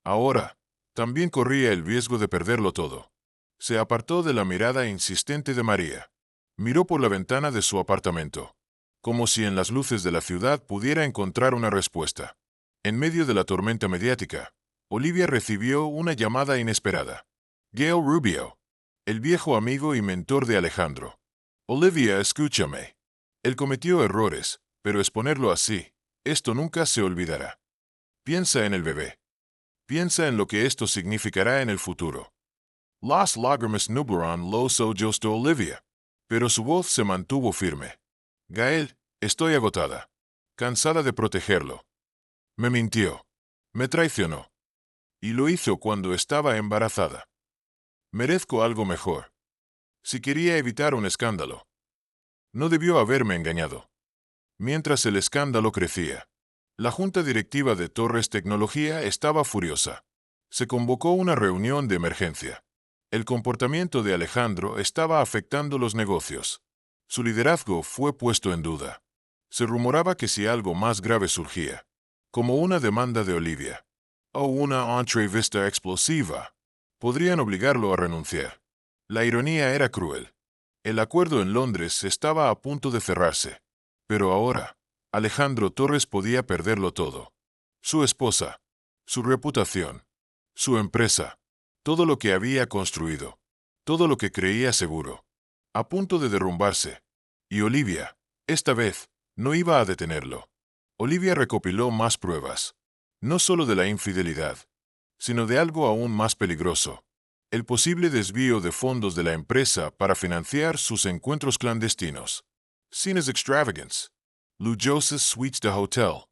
Ahora, también corría el riesgo de perderlo todo. Se apartó de la mirada insistente de María. Miró por la ventana de su apartamento, como si en las luces de la ciudad pudiera encontrar una respuesta. En medio de la tormenta mediática, Olivia recibió una llamada inesperada. Gail Rubio, el viejo amigo y mentor de Alejandro. Olivia, escúchame. Él cometió errores, pero exponerlo así, esto nunca se olvidará. Piensa en el bebé. Piensa en lo que esto significará en el futuro. Las lágrimas nublaron los ojos de Olivia, pero su voz se mantuvo firme. Gael, estoy agotada. Cansada de protegerlo. Me mintió. Me traicionó. Y lo hizo cuando estaba embarazada. Merezco algo mejor. Si quería evitar un escándalo, no debió haberme engañado. Mientras el escándalo crecía, la junta directiva de Torres Tecnología estaba furiosa. Se convocó una reunión de emergencia. El comportamiento de Alejandro estaba afectando los negocios. Su liderazgo fue puesto en duda. Se rumoraba que si algo más grave surgía, como una demanda de Olivia, o una entrevista explosiva, podrían obligarlo a renunciar. La ironía era cruel. El acuerdo en Londres estaba a punto de cerrarse. Pero ahora, Alejandro Torres podía perderlo todo. Su esposa, su reputación, su empresa, todo lo que había construido, todo lo que creía seguro, a punto de derrumbarse. Y Olivia, esta vez, no iba a detenerlo. Olivia recopiló más pruebas, no solo de la infidelidad, sino de algo aún más peligroso: el posible desvío de fondos de la empresa para financiar sus encuentros clandestinos. Cines extravagants, lujosas suites de hotel,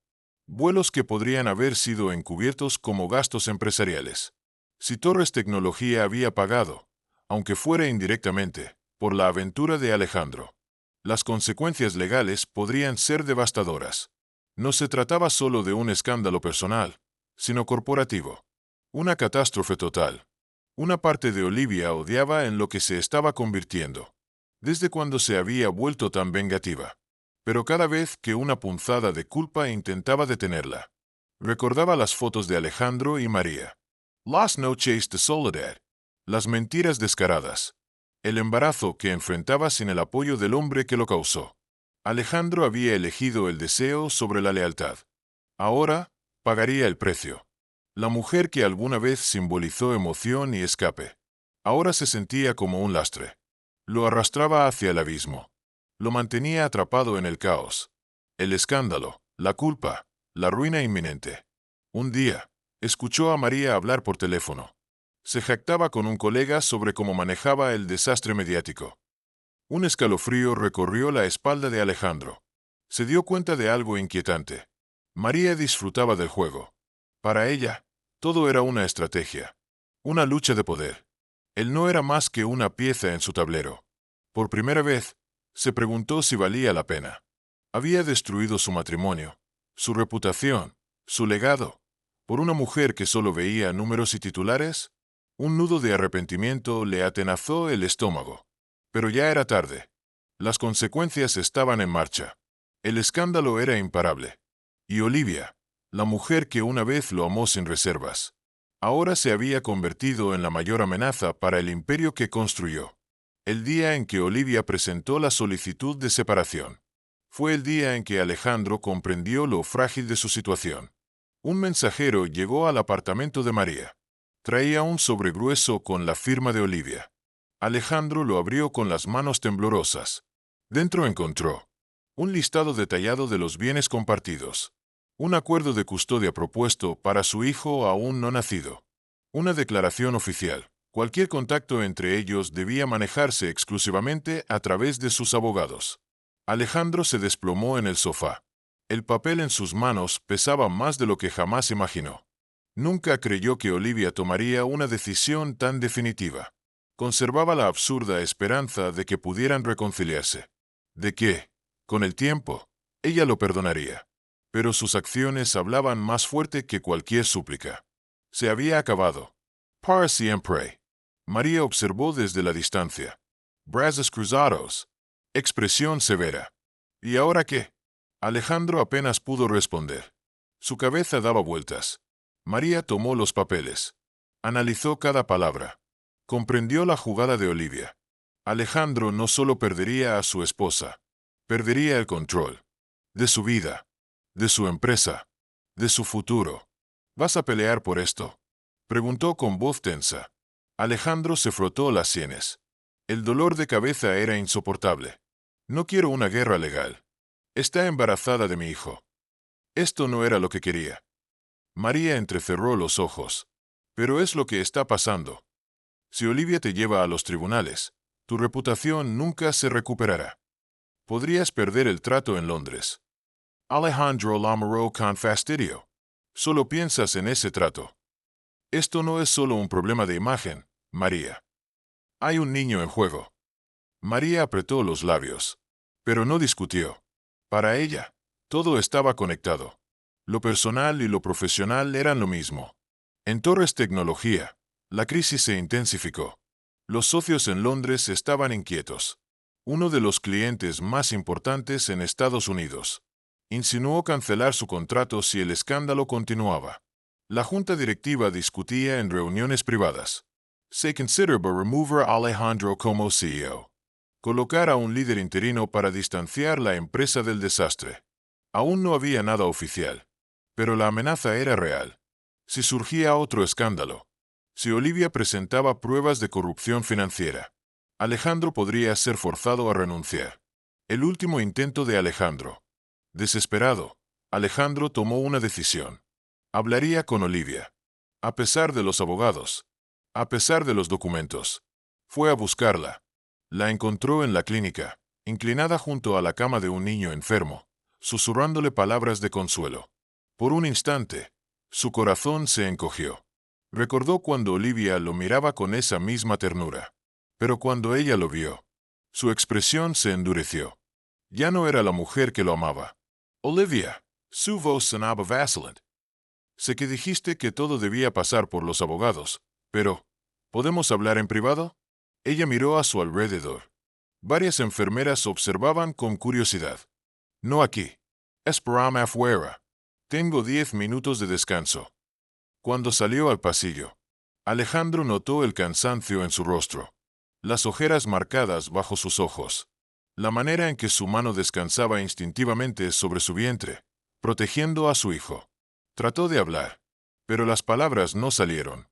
vuelos que podrían haber sido encubiertos como gastos empresariales. Si Torres Tecnología había pagado, aunque fuera indirectamente, por la aventura de Alejandro, las consecuencias legales podrían ser devastadoras. No se trataba solo de un escándalo personal, sino corporativo. Una catástrofe total. Una parte de Olivia odiaba en lo que se estaba convirtiendo, desde cuando se había vuelto tan vengativa. Pero cada vez que una punzada de culpa intentaba detenerla, recordaba las fotos de Alejandro y María. Las noches de soledad, las mentiras descaradas, el embarazo que enfrentaba sin el apoyo del hombre que lo causó. Alejandro había elegido el deseo sobre la lealtad. Ahora, pagaría el precio. La mujer que alguna vez simbolizó emoción y escape, ahora se sentía como un lastre. Lo arrastraba hacia el abismo. Lo mantenía atrapado en el caos. El escándalo, la culpa, la ruina inminente. Un día, escuchó a María hablar por teléfono. Se jactaba con un colega sobre cómo manejaba el desastre mediático. Un escalofrío recorrió la espalda de Alejandro. Se dio cuenta de algo inquietante. María disfrutaba del juego. Para ella, todo era una estrategia, una lucha de poder. Él no era más que una pieza en su tablero. Por primera vez, se preguntó si valía la pena. Había destruido su matrimonio, su reputación, su legado, por una mujer que solo veía números y titulares. Un nudo de arrepentimiento le atenazó el estómago. Pero ya era tarde. Las consecuencias estaban en marcha. El escándalo era imparable. Y Olivia, la mujer que una vez lo amó sin reservas, ahora se había convertido en la mayor amenaza para el imperio que construyó. El día en que Olivia presentó la solicitud de separación fue el día en que Alejandro comprendió lo frágil de su situación. Un mensajero llegó al apartamento de María. Traía un sobre grueso con la firma de Olivia. Alejandro lo abrió con las manos temblorosas. Dentro encontró un listado detallado de los bienes compartidos, un acuerdo de custodia propuesto para su hijo aún no nacido, una declaración oficial. Cualquier contacto entre ellos debía manejarse exclusivamente a través de sus abogados. Alejandro se desplomó en el sofá. El papel en sus manos pesaba más de lo que jamás imaginó. Nunca creyó que Olivia tomaría una decisión tan definitiva. Conservaba la absurda esperanza de que pudieran reconciliarse. De que, con el tiempo, ella lo perdonaría. Pero sus acciones hablaban más fuerte que cualquier súplica. Se había acabado. Par siempre. María observó desde la distancia. Brazos cruzados. Expresión severa. ¿Y ahora qué? Alejandro apenas pudo responder. Su cabeza daba vueltas. María tomó los papeles. Analizó cada palabra. Comprendió la jugada de Olivia. Alejandro no solo perdería a su esposa, perdería el control de su vida, de su empresa, de su futuro. ¿Vas a pelear por esto?, preguntó con voz tensa. Alejandro se frotó las sienes. El dolor de cabeza era insoportable. No quiero una guerra legal. Está embarazada de mi hijo. Esto no era lo que quería. María entrecerró los ojos. Pero es lo que está pasando. Si Olivia te lleva a los tribunales, tu reputación nunca se recuperará. Podrías perder el trato en Londres. Alejandro la miró con fastidio. Solo piensas en ese trato. Esto no es solo un problema de imagen, María. Hay un niño en juego. María apretó los labios, pero no discutió. Para ella, todo estaba conectado. Lo personal y lo profesional eran lo mismo. En Torres Tecnología, la crisis se intensificó. Los socios en Londres estaban inquietos. Uno de los clientes más importantes en Estados Unidos insinuó cancelar su contrato si el escándalo continuaba. La junta directiva discutía en reuniones privadas. Se consideraba remover a Alejandro como CEO. Colocar a un líder interino para distanciar la empresa del desastre. Aún no había nada oficial, pero la amenaza era real. Si surgía otro escándalo, si Olivia presentaba pruebas de corrupción financiera, Alejandro podría ser forzado a renunciar. El último intento de Alejandro. Desesperado, Alejandro tomó una decisión. Hablaría con Olivia. A pesar de los abogados, a pesar de los documentos, fue a buscarla. La encontró en la clínica, inclinada junto a la cama de un niño enfermo, susurrándole palabras de consuelo. Por un instante, su corazón se encogió. Recordó cuando Olivia lo miraba con esa misma ternura. Pero cuando ella lo vio, su expresión se endureció. Ya no era la mujer que lo amaba. Olivia, su voz sonaba vacilante. Sé que dijiste que todo debía pasar por los abogados, pero ¿podemos hablar en privado? Ella miró a su alrededor. Varias enfermeras observaban con curiosidad. No aquí. Esperame afuera. Tengo 10 minutos de descanso. Cuando salió al pasillo, Alejandro notó el cansancio en su rostro, las ojeras marcadas bajo sus ojos, la manera en que su mano descansaba instintivamente sobre su vientre, protegiendo a su hijo. Trató de hablar, pero las palabras no salieron.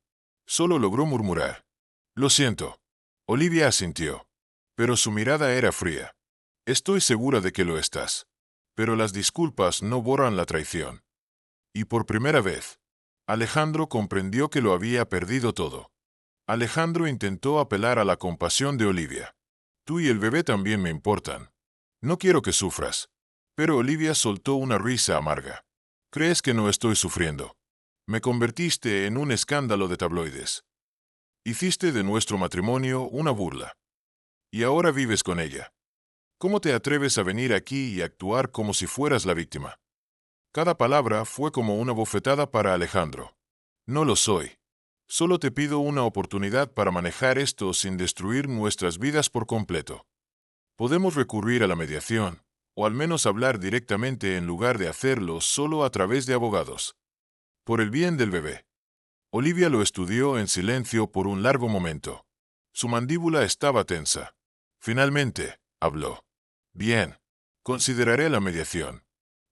Solo logró murmurar. Lo siento. Olivia asintió, pero su mirada era fría. Estoy segura de que lo estás. Pero las disculpas no borran la traición. Y por primera vez, Alejandro comprendió que lo había perdido todo. Alejandro intentó apelar a la compasión de Olivia. Tú y el bebé también me importan. No quiero que sufras. Pero Olivia soltó una risa amarga. ¿Crees que no estoy sufriendo? Me convertiste en un escándalo de tabloides. Hiciste de nuestro matrimonio una burla. Y ahora vives con ella. ¿Cómo te atreves a venir aquí y actuar como si fueras la víctima? Cada palabra fue como una bofetada para Alejandro. No lo soy. Solo te pido una oportunidad para manejar esto sin destruir nuestras vidas por completo. Podemos recurrir a la mediación, o al menos hablar directamente en lugar de hacerlo solo a través de abogados. Por el bien del bebé. Olivia lo estudió en silencio por un largo momento. Su mandíbula estaba tensa. Finalmente, habló. Bien, consideraré la mediación,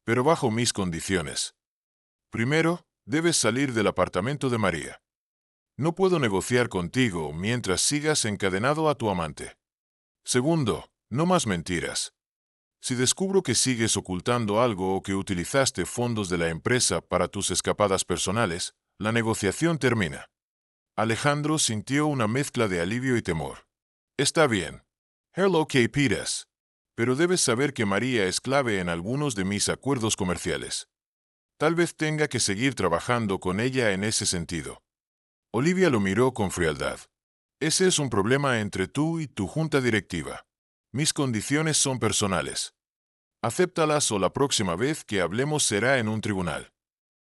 pero bajo mis condiciones. Primero, debes salir del apartamento de María. No puedo negociar contigo mientras sigas encadenado a tu amante. Segundo, no más mentiras. Si descubro que sigues ocultando algo o que utilizaste fondos de la empresa para tus escapadas personales, la negociación termina. Alejandro sintió una mezcla de alivio y temor. Está bien. Hello, que pidas. Pero debes saber que María es clave en algunos de mis acuerdos comerciales. Tal vez tenga que seguir trabajando con ella en ese sentido. Olivia lo miró con frialdad. Ese es un problema entre tú y tu junta directiva. Mis condiciones son personales. Acéptalas o la próxima vez que hablemos será en un tribunal.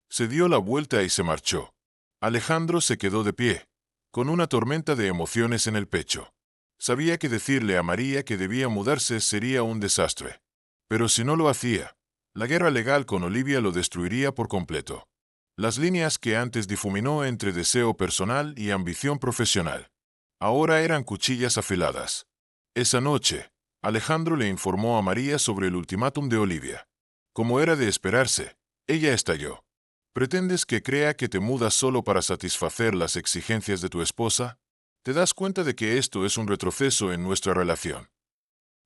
Se dio la vuelta y se marchó. Alejandro se quedó de pie, con una tormenta de emociones en el pecho. Sabía que decirle a María que debía mudarse sería un desastre. Pero si no lo hacía, la guerra legal con Olivia lo destruiría por completo. Las líneas que antes difuminó entre deseo personal y ambición profesional, ahora eran cuchillas afiladas. Esa noche, Alejandro le informó a María sobre el ultimátum de Olivia. Como era de esperarse, ella estalló. ¿Pretendes que crea que te mudas solo para satisfacer las exigencias de tu esposa? ¿Te das cuenta de que esto es un retroceso en nuestra relación?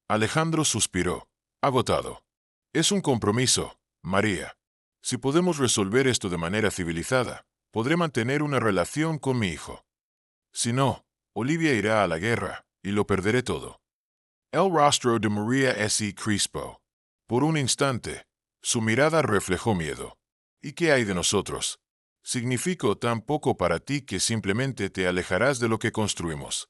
Alejandro suspiró, agotado. Es un compromiso, María. Si podemos resolver esto de manera civilizada, podré mantener una relación con mi hijo. Si no, Olivia irá a la guerra, y lo perderé todo. El rostro de María S. crispó. Por un instante, su mirada reflejó miedo. ¿Y qué hay de nosotros? Significo tan poco para ti que simplemente te alejarás de lo que construimos.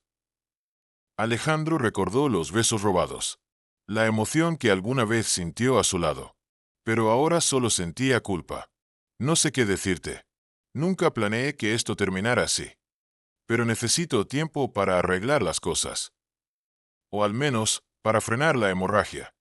Alejandro recordó los besos robados, la emoción que alguna vez sintió a su lado. Pero ahora solo sentía culpa. No sé qué decirte. Nunca planeé que esto terminara así. Pero necesito tiempo para arreglar las cosas. O al menos, para frenar la hemorragia.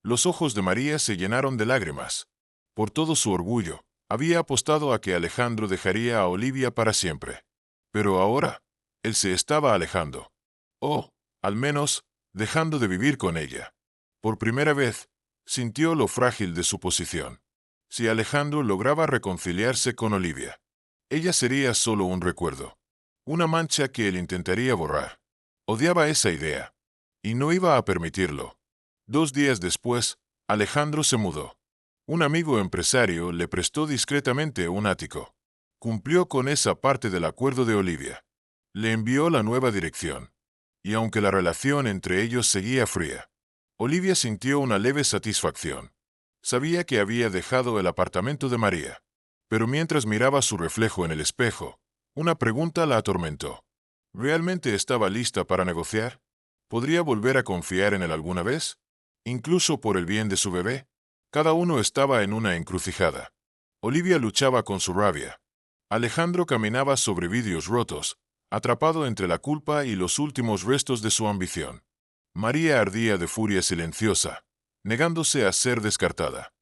Los ojos de María se llenaron de lágrimas. Por todo su orgullo, había apostado a que Alejandro dejaría a Olivia para siempre. Pero ahora, él se estaba alejando. O, al menos, dejando de vivir con ella. Por primera vez, sintió lo frágil de su posición. Si Alejandro lograba reconciliarse con Olivia, ella sería solo un recuerdo. Una mancha que él intentaría borrar. Odiaba esa idea. Y no iba a permitirlo. 2 días después, Alejandro se mudó. Un amigo empresario le prestó discretamente un ático. Cumplió con esa parte del acuerdo de Olivia. Le envió la nueva dirección. Y aunque la relación entre ellos seguía fría, Olivia sintió una leve satisfacción. Sabía que había dejado el apartamento de María. Pero mientras miraba su reflejo en el espejo, una pregunta la atormentó. ¿Realmente estaba lista para negociar? ¿Podría volver a confiar en él alguna vez? Incluso por el bien de su bebé. Cada uno estaba en una encrucijada. Olivia luchaba con su rabia. Alejandro caminaba sobre vidrios rotos, atrapado entre la culpa y los últimos restos de su ambición. María ardía de furia silenciosa, negándose a ser descartada.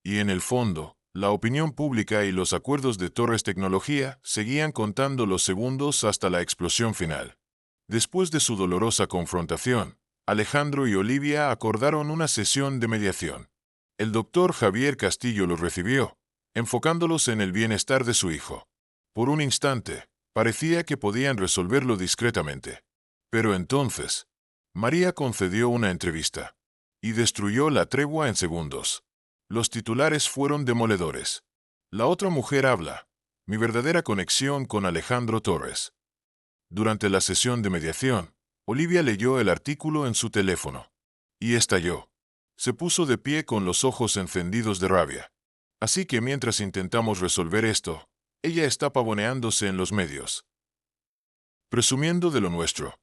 Y en el fondo, la opinión pública y los acuerdos de Torres Tecnología seguían contando los segundos hasta la explosión final. Después de su dolorosa confrontación, Alejandro y Olivia acordaron una sesión de mediación. El doctor Javier Castillo los recibió, enfocándolos en el bienestar de su hijo. Por un instante, parecía que podían resolverlo discretamente. Pero entonces, María concedió una entrevista y destruyó la tregua en segundos. Los titulares fueron demoledores. La otra mujer habla. Mi verdadera conexión con Alejandro Torres. Durante la sesión de mediación, Olivia leyó el artículo en su teléfono. Y estalló. Se puso de pie con los ojos encendidos de rabia. Así que mientras intentamos resolver esto, ella está pavoneándose en los medios. Presumiendo de lo nuestro.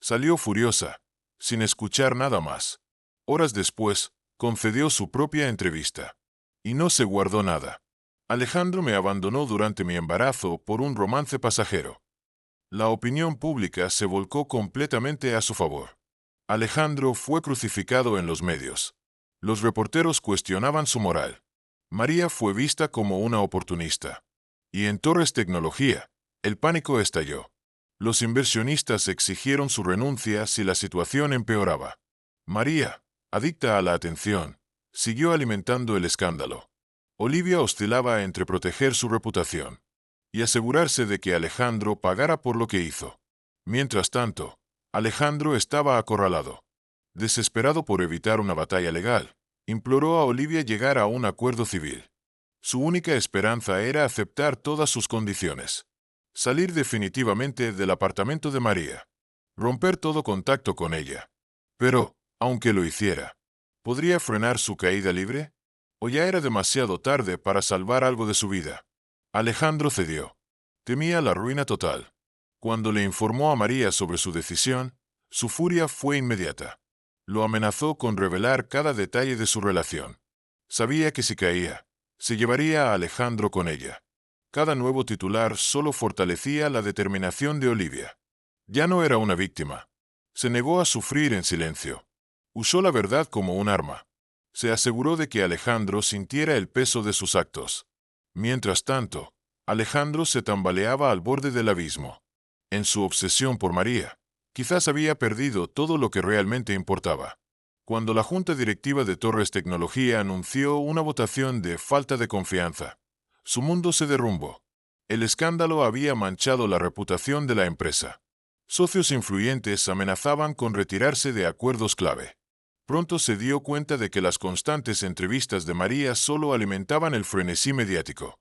Salió furiosa, sin escuchar nada más. Horas después, concedió su propia entrevista. Y no se guardó nada. Alejandro me abandonó durante mi embarazo por un romance pasajero. La opinión pública se volcó completamente a su favor. Alejandro fue crucificado en los medios. Los reporteros cuestionaban su moral. María fue vista como una oportunista. Y en Torres Tecnología, el pánico estalló. Los inversionistas exigieron su renuncia si la situación empeoraba. María, adicta a la atención, siguió alimentando el escándalo. Olivia oscilaba entre proteger su reputación y asegurarse de que Alejandro pagara por lo que hizo. Mientras tanto, Alejandro estaba acorralado. Desesperado por evitar una batalla legal, imploró a Olivia llegar a un acuerdo civil. Su única esperanza era aceptar todas sus condiciones. Salir definitivamente del apartamento de María. Romper todo contacto con ella. Pero, aunque lo hiciera, ¿podría frenar su caída libre? ¿O ya era demasiado tarde para salvar algo de su vida? Alejandro cedió. Temía la ruina total. Cuando le informó a María sobre su decisión, su furia fue inmediata. Lo amenazó con revelar cada detalle de su relación. Sabía que si caía, se llevaría a Alejandro con ella. Cada nuevo titular solo fortalecía la determinación de Olivia. Ya no era una víctima. Se negó a sufrir en silencio. Usó la verdad como un arma. Se aseguró de que Alejandro sintiera el peso de sus actos. Mientras tanto, Alejandro se tambaleaba al borde del abismo. En su obsesión por María, quizás había perdido todo lo que realmente importaba. Cuando la junta directiva de Torres Tecnología anunció una votación de falta de confianza, su mundo se derrumbó. El escándalo había manchado la reputación de la empresa. Socios influyentes amenazaban con retirarse de acuerdos clave. Pronto se dio cuenta de que las constantes entrevistas de María solo alimentaban el frenesí mediático.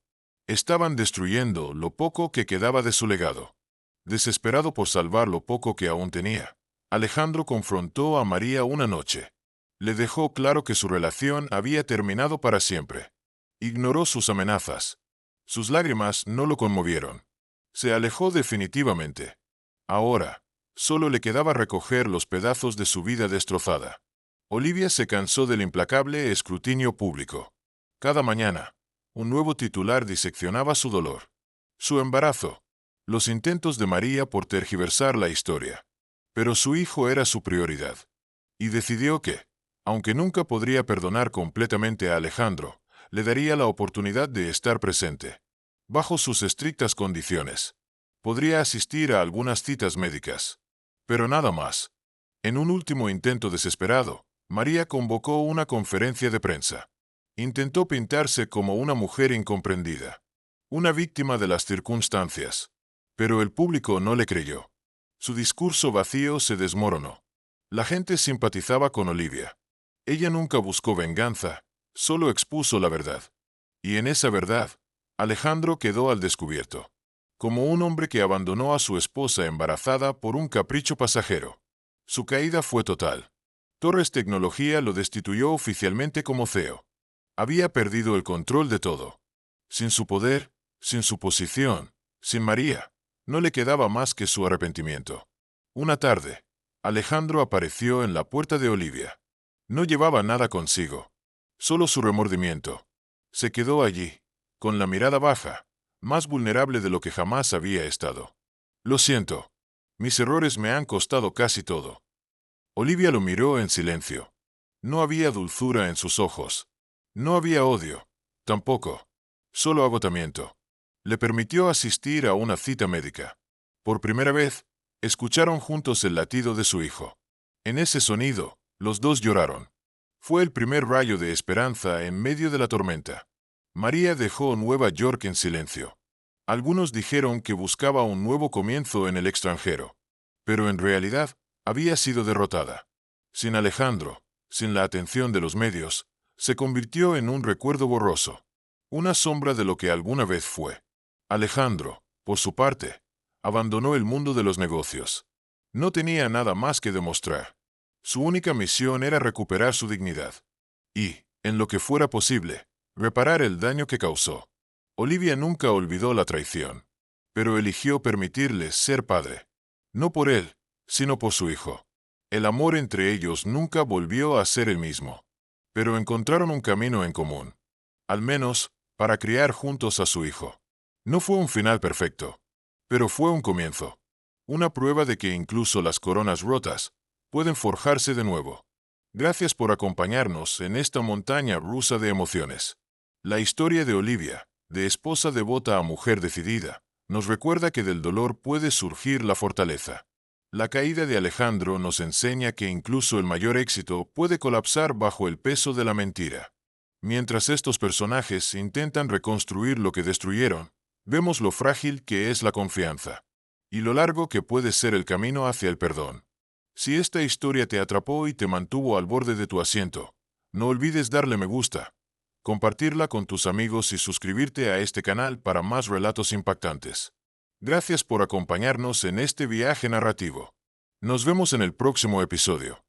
Estaban destruyendo lo poco que quedaba de su legado. Desesperado por salvar lo poco que aún tenía, Alejandro confrontó a María una noche. Le dejó claro que su relación había terminado para siempre. Ignoró sus amenazas. Sus lágrimas no lo conmovieron. Se alejó definitivamente. Ahora, solo le quedaba recoger los pedazos de su vida destrozada. Olivia se cansó del implacable escrutinio público. Cada mañana, un nuevo titular diseccionaba su dolor. Su embarazo. Los intentos de María por tergiversar la historia. Pero su hijo era su prioridad. Y decidió que, aunque nunca podría perdonar completamente a Alejandro, le daría la oportunidad de estar presente. Bajo sus estrictas condiciones. Podría asistir a algunas citas médicas. Pero nada más. En un último intento desesperado, María convocó una conferencia de prensa. Intentó pintarse como una mujer incomprendida. Una víctima de las circunstancias. Pero el público no le creyó. Su discurso vacío se desmoronó. La gente simpatizaba con Olivia. Ella nunca buscó venganza, solo expuso la verdad. Y en esa verdad, Alejandro quedó al descubierto. Como un hombre que abandonó a su esposa embarazada por un capricho pasajero. Su caída fue total. Torres Tecnología lo destituyó oficialmente como CEO. Había perdido el control de todo. Sin su poder, sin su posición, sin María, no le quedaba más que su arrepentimiento. Una tarde, Alejandro apareció en la puerta de Olivia. No llevaba nada consigo, solo su remordimiento. Se quedó allí, con la mirada baja, más vulnerable de lo que jamás había estado. Lo siento. Mis errores me han costado casi todo. Olivia lo miró en silencio. No había dulzura en sus ojos. No había odio. Tampoco. Solo agotamiento. Le permitió asistir a una cita médica. Por primera vez, escucharon juntos el latido de su hijo. En ese sonido, los dos lloraron. Fue el primer rayo de esperanza en medio de la tormenta. María dejó Nueva York en silencio. Algunos dijeron que buscaba un nuevo comienzo en el extranjero. Pero en realidad, había sido derrotada. Sin Alejandro, sin la atención de los medios, se convirtió en un recuerdo borroso. Una sombra de lo que alguna vez fue. Alejandro, por su parte, abandonó el mundo de los negocios. No tenía nada más que demostrar. Su única misión era recuperar su dignidad. Y, en lo que fuera posible, reparar el daño que causó. Olivia nunca olvidó la traición, pero eligió permitirle ser padre. No por él, sino por su hijo. El amor entre ellos nunca volvió a ser el mismo. Pero encontraron un camino en común. Al menos, para criar juntos a su hijo. No fue un final perfecto, pero fue un comienzo. Una prueba de que incluso las coronas rotas pueden forjarse de nuevo. Gracias por acompañarnos en esta montaña rusa de emociones. La historia de Olivia, de esposa devota a mujer decidida, nos recuerda que del dolor puede surgir la fortaleza. La caída de Alejandro nos enseña que incluso el mayor éxito puede colapsar bajo el peso de la mentira. Mientras estos personajes intentan reconstruir lo que destruyeron, vemos lo frágil que es la confianza y lo largo que puede ser el camino hacia el perdón. Si esta historia te atrapó y te mantuvo al borde de tu asiento, no olvides darle me gusta, compartirla con tus amigos y suscribirte a este canal para más relatos impactantes. Gracias por acompañarnos en este viaje narrativo. Nos vemos en el próximo episodio.